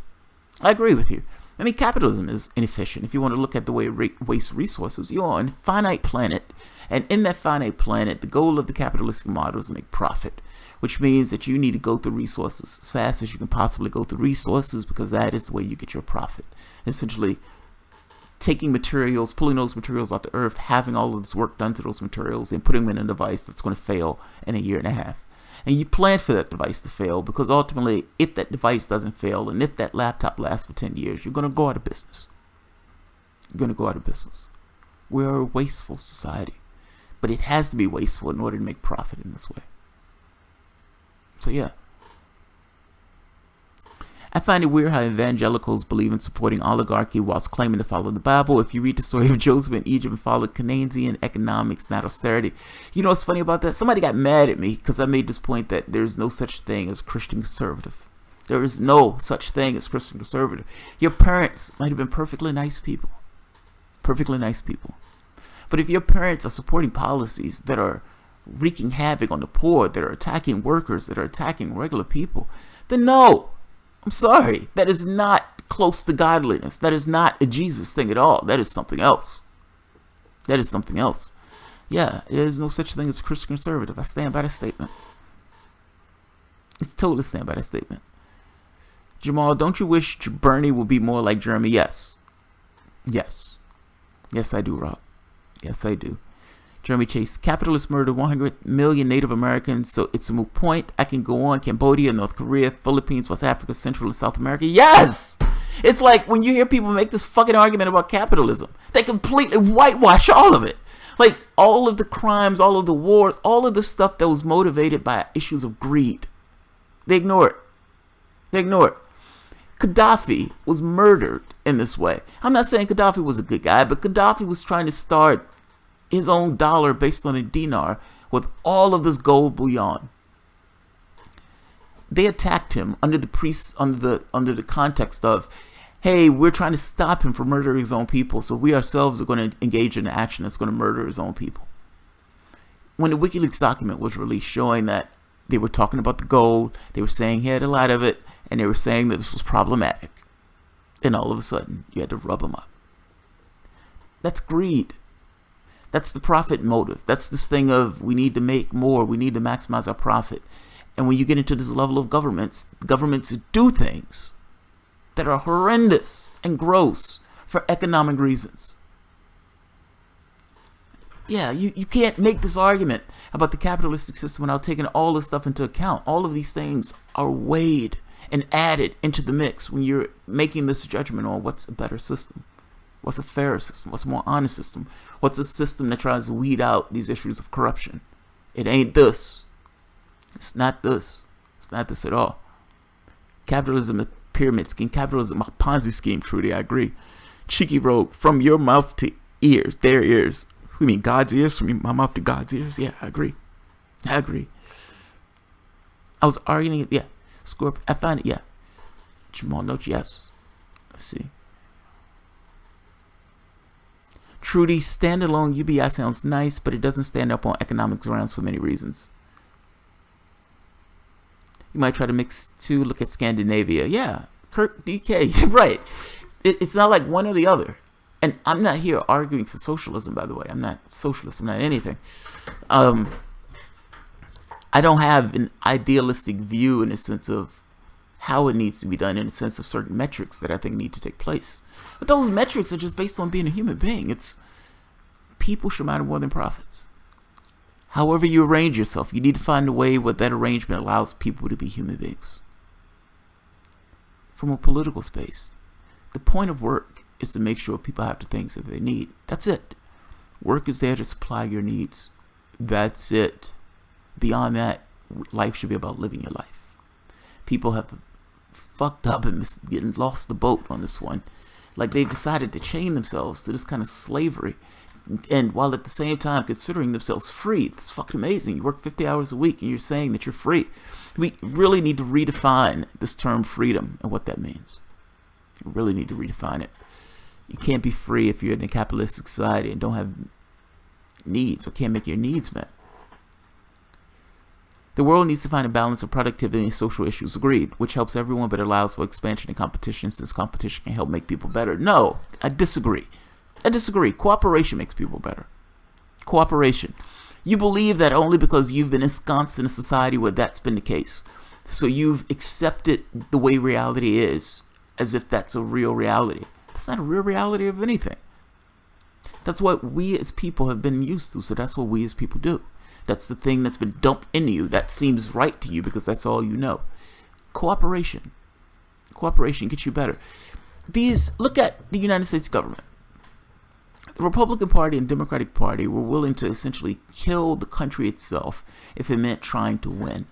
I mean, capitalism is inefficient. If you want to look at the way it wastes resources, you're on a finite planet. And in that finite planet, the goal of the capitalistic model is to make profit, which means that you need to go through resources as fast as you can possibly go through resources, because that is the way you get your profit. Essentially, taking materials, pulling those materials off the earth, having all of this work done to those materials, and putting them in a device that's going to fail in a year and a half. And you plan for that device to fail, because ultimately, if that device doesn't fail, and if that laptop lasts for 10 years, you're going to go out of business. We're a wasteful society. But it has to be wasteful in order to make profit in this way. So yeah. I find it weird how evangelicals believe in supporting oligarchy whilst claiming to follow the Bible. If you read the story of Joseph in Egypt and follow Keynesian economics, not austerity. You know what's funny about that? Somebody got mad at me because I made this point that there's no such thing as Christian conservative. There is no such thing as Christian conservative. Your parents might have been perfectly nice people. But if your parents are supporting policies that are wreaking havoc on the poor, that are attacking workers, that are attacking regular people, then no. I'm sorry. That is not close to godliness. That is not a Jesus thing at all. That is something else. Yeah, there is no such thing as a Christian conservative. I stand by that statement. It's totally stand by that statement. Jamal, don't you wish Bernie would be more like Jeremy? Yes, I do, Rob. Yes, I do. Jeremy Chase, capitalists murdered 100 million Native Americans, so it's a moot point. I can go on. Cambodia, North Korea, Philippines, West Africa, Central and South America. Yes! It's like when you hear people make this fucking argument about capitalism, they completely whitewash all of it. Like all of the crimes, all of the wars, all of the stuff that was motivated by issues of greed. They ignore it. Gaddafi was murdered in this way. I'm not saying Gaddafi was a good guy, but Gaddafi was trying to start his own dollar based on a dinar with all of this gold bullion. They attacked him under the context of, hey, we're trying to stop him from murdering his own people, so we ourselves are going to engage in an action that's going to murder his own people. When the WikiLeaks document was released showing that they were talking about the gold, they were saying he had a lot of it, and they were saying that this was problematic. And all of a sudden, you had to rub him up. That's greed. That's the profit motive. That's this thing of we need to make more, we need to maximize our profit. And when you get into this level of governments do things that are horrendous and gross for economic reasons. Yeah, you can't make this argument about the capitalistic system without taking all this stuff into account. All of these things are weighed and added into the mix when you're making this judgment on what's a better system, what's a fairer system, what's a more honest system, what's a system that tries to weed out these issues of corruption. It ain't this. It's not this. It's not this at all. Capitalism, a pyramid scheme. Capitalism, a Ponzi scheme. Trudy, I agree. Cheeky rogue, from your mouth to ears, their ears. You mean God's ears? From my mouth to God's ears? Yeah, I agree. I was arguing it. Yeah. Scorpio. I find it. Yeah. Jamal Noche. Yes. Let's see. Trudy, standalone UBI sounds nice, but it doesn't stand up on economic grounds for many reasons. You might try to mix two. Look at Scandinavia. Yeah. Kirk DK. Right. It's not like one or the other. And I'm not here arguing for socialism, by the way. I'm not socialist. I'm not anything. I don't have an idealistic view in the sense of how it needs to be done, in the sense of certain metrics that I think need to take place. But those metrics are just based on being a human being. It's people should matter more than profits. However you arrange yourself, you need to find a way where that arrangement allows people to be human beings. From a political space, the point of work is to make sure people have the things that they need. That's it. Work is there to supply your needs. That's it. Beyond that, life should be about living your life. People have fucked up and getting lost the boat on this one. Like they've decided to chain themselves to this kind of slavery. And while at the same time considering themselves free. It's fucking amazing. You work 50 hours a week and you're saying that you're free. We really need to redefine this term freedom and what that means. We really need to redefine it. You can't be free if you're in a capitalistic society and don't have needs or can't make your needs met. The world needs to find a balance of productivity and social issues, agreed, which helps everyone but allows for expansion and competition, since competition can help make people better. No, I disagree. Cooperation makes people better. Cooperation. You believe that only because you've been ensconced in a society where that's been the case. So you've accepted the way reality is as if that's a real reality. That's not a real reality of anything. That's what we as people have been used to. So that's what we as people do. That's the thing that's been dumped into you. That seems right to you because that's all you know. Cooperation. Cooperation gets you better. Look at the United States government. The Republican Party and Democratic Party were willing to essentially kill the country itself if it meant trying to win.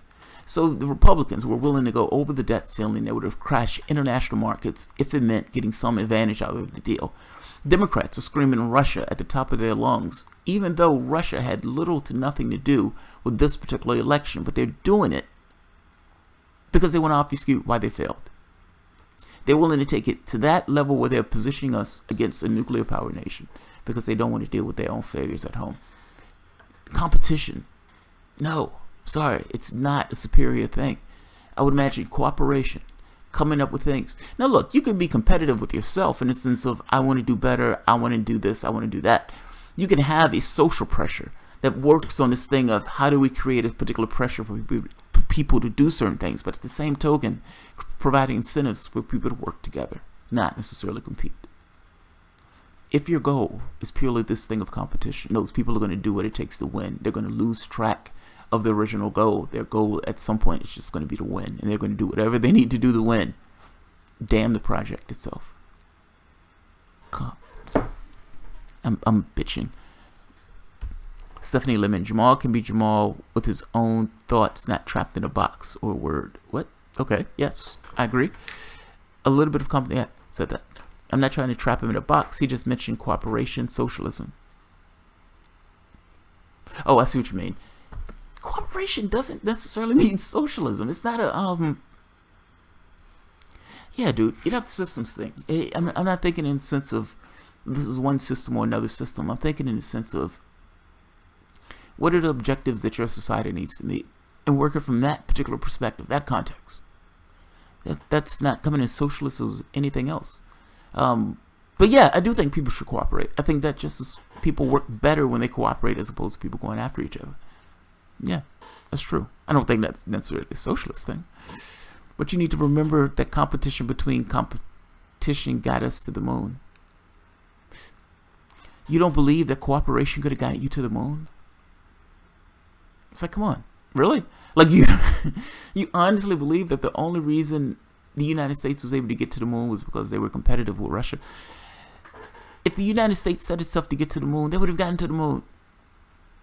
So the Republicans were willing to go over the debt ceiling. They would have crashed international markets if it meant getting some advantage out of the deal. Democrats are screaming Russia at the top of their lungs, even though Russia had little to nothing to do with this particular election. But they're doing it because they want to obfuscate why they failed. They're willing to take it to that level where they're positioning us against a nuclear power nation because they don't want to deal with their own failures at home. Competition. No. Sorry, it's not a superior thing. I would imagine cooperation, coming up with things. Now look, you can be competitive with yourself in the sense of I want to do better, I want to do this, I want to do that. You can have a social pressure that works on this thing of how do we create a particular pressure for people to do certain things, but at the same token, providing incentives for people to work together, not necessarily compete. If your goal is purely this thing of competition, those people are going to do what it takes to win. They're going to lose track of the original goal. Their goal at some point is just going to be to win, and they're going to do whatever they need to do to win. Damn the project itself. I'm bitching. Stephanie Lemon, Jamal can be Jamal with his own thoughts, not trapped in a box or word. What? Okay, yes, I agree. A little bit of company. Yeah, said that. I'm not trying to trap him in a box. He just mentioned cooperation, socialism. Oh, I see what you mean. Cooperation doesn't necessarily mean socialism. It's not a yeah, dude, you know the systems thing. I'm not thinking in the sense of this is one system or another system. I'm thinking in the sense of what are the objectives that your society needs to meet, and working from that particular perspective, that context. That's not coming in socialist as anything else. But yeah, I do think people should cooperate. I think that just as people work better when they cooperate as opposed to people going after each other. Yeah, that's true. I don't think that's necessarily a socialist thing. But you need to remember that competition got us to the moon. You don't believe that cooperation could have gotten you to the moon? It's like, come on, really? Like, you honestly believe that the only reason the United States was able to get to the moon was because they were competitive with Russia? If the United States set itself to get to the moon, they would have gotten to the moon.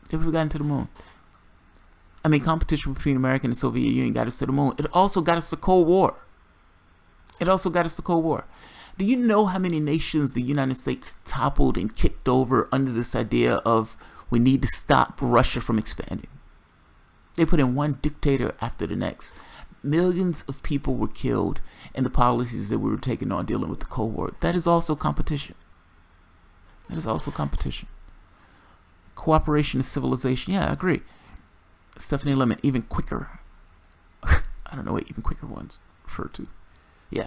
They would have gotten to the moon. I mean, competition between America and the Soviet Union got us to the moon. It also got us the Cold War. It also got us the Cold War. Do you know how many nations the United States toppled and kicked over under this idea of we need to stop Russia from expanding? They put in one dictator after the next. Millions of people were killed in the policies that we were taking on dealing with the Cold War. That is also competition. That is also competition. Cooperation is civilization. Yeah, I agree. Stephanie Lemon, even quicker. I don't know what even quicker ones refer to. Yeah.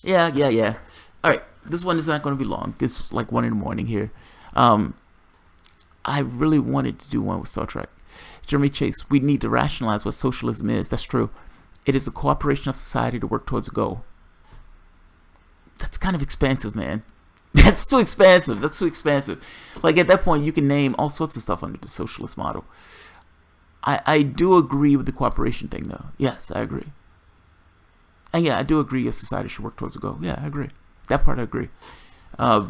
Yeah. All right. This one is not going to be long. It's like 1 a.m. here. I really wanted to do one with Star Trek. Jeremy Chase, we need to rationalize what socialism is. That's true. It is a cooperation of society to work towards a goal. That's kind of expansive, man. That's too expansive. Like, at that point, you can name all sorts of stuff under the socialist model. I do agree with the cooperation thing, though. Yes, I agree. And yeah, I do agree a society should work towards a goal. Yeah, I agree. That part I agree. I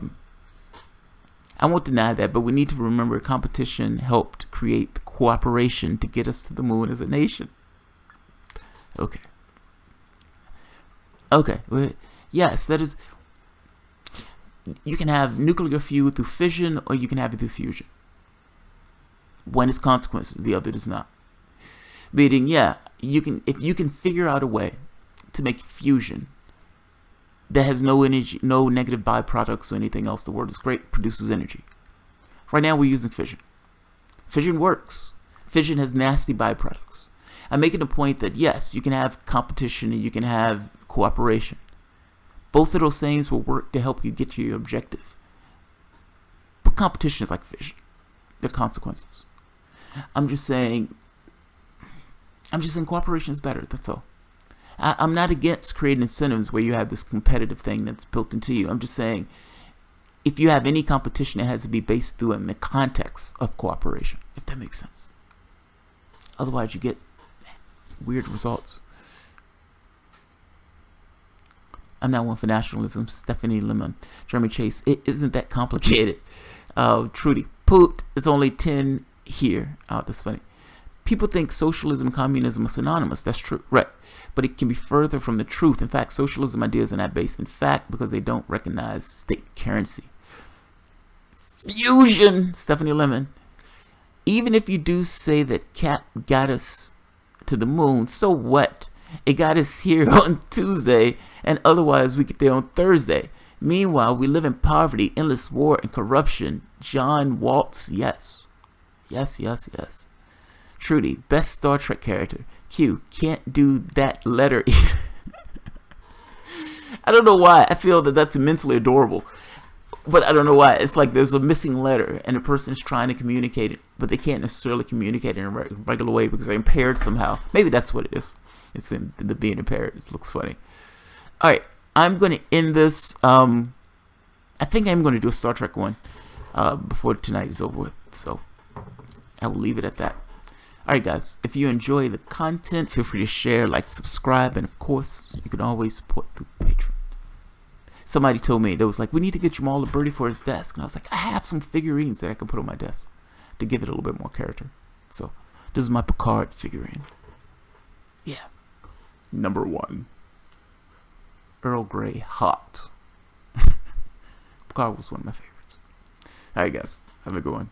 won't deny that, but we need to remember competition helped create the cooperation to get us to the moon as a nation. Okay. Yes, that is... You can have nuclear fuel through fission, or you can have it through fusion. One is consequences, the other does not. Meaning, yeah, if you can figure out a way to make fusion that has no energy, no negative byproducts or anything else, the world is great, produces energy. Right now we're using fission. Fission works. Fission has nasty byproducts. I'm making the point that yes, you can have competition and you can have cooperation. Both of those things will work to help you get to your objective. But competition is like fission. There are consequences. I'm just saying cooperation is better, that's all. I'm not against creating incentives where you have this competitive thing that's built into you. I'm just saying, if you have any competition, it has to be based through in the context of cooperation, if that makes sense. Otherwise, you get weird results. I'm not one for nationalism. Stephanie Lemon, Jeremy Chase. It isn't that complicated. Trudy, pooped. It's only 10 here. Oh, that's funny. People think socialism and communism are synonymous. That's true, right? But it can be further from the truth. In fact, socialism ideas are not based in fact because they don't recognize state currency. Fusion, Stephanie Lemon. Even if you do say that Cap got us to the moon, so what? It got us here on Tuesday, and otherwise we get there on Thursday. Meanwhile, we live in poverty, endless war, and corruption. John Waltz, yes. Yes. Trudy, best Star Trek character. Q, can't do that letter either. I don't know why. I feel that that's immensely adorable. But I don't know why. It's like there's a missing letter and the person is trying to communicate it, but they can't necessarily communicate it in a regular way because they're impaired somehow. Maybe that's what it is. It's in the being impaired. It looks funny. All right. I'm going to end this. I think I'm going to do a Star Trek one before tonight is over with. So I will leave it at that. Alright guys, if you enjoy the content, feel free to share, like, subscribe, and of course, you can always support through Patreon. Somebody told me, they was like, we need to get Jamal a birdie for his desk. And I was like, I have some figurines that I can put on my desk to give it a little bit more character. So, this is my Picard figurine. Yeah. Number 1. Earl Grey hot. Picard was one of my favorites. Alright guys, have a good one.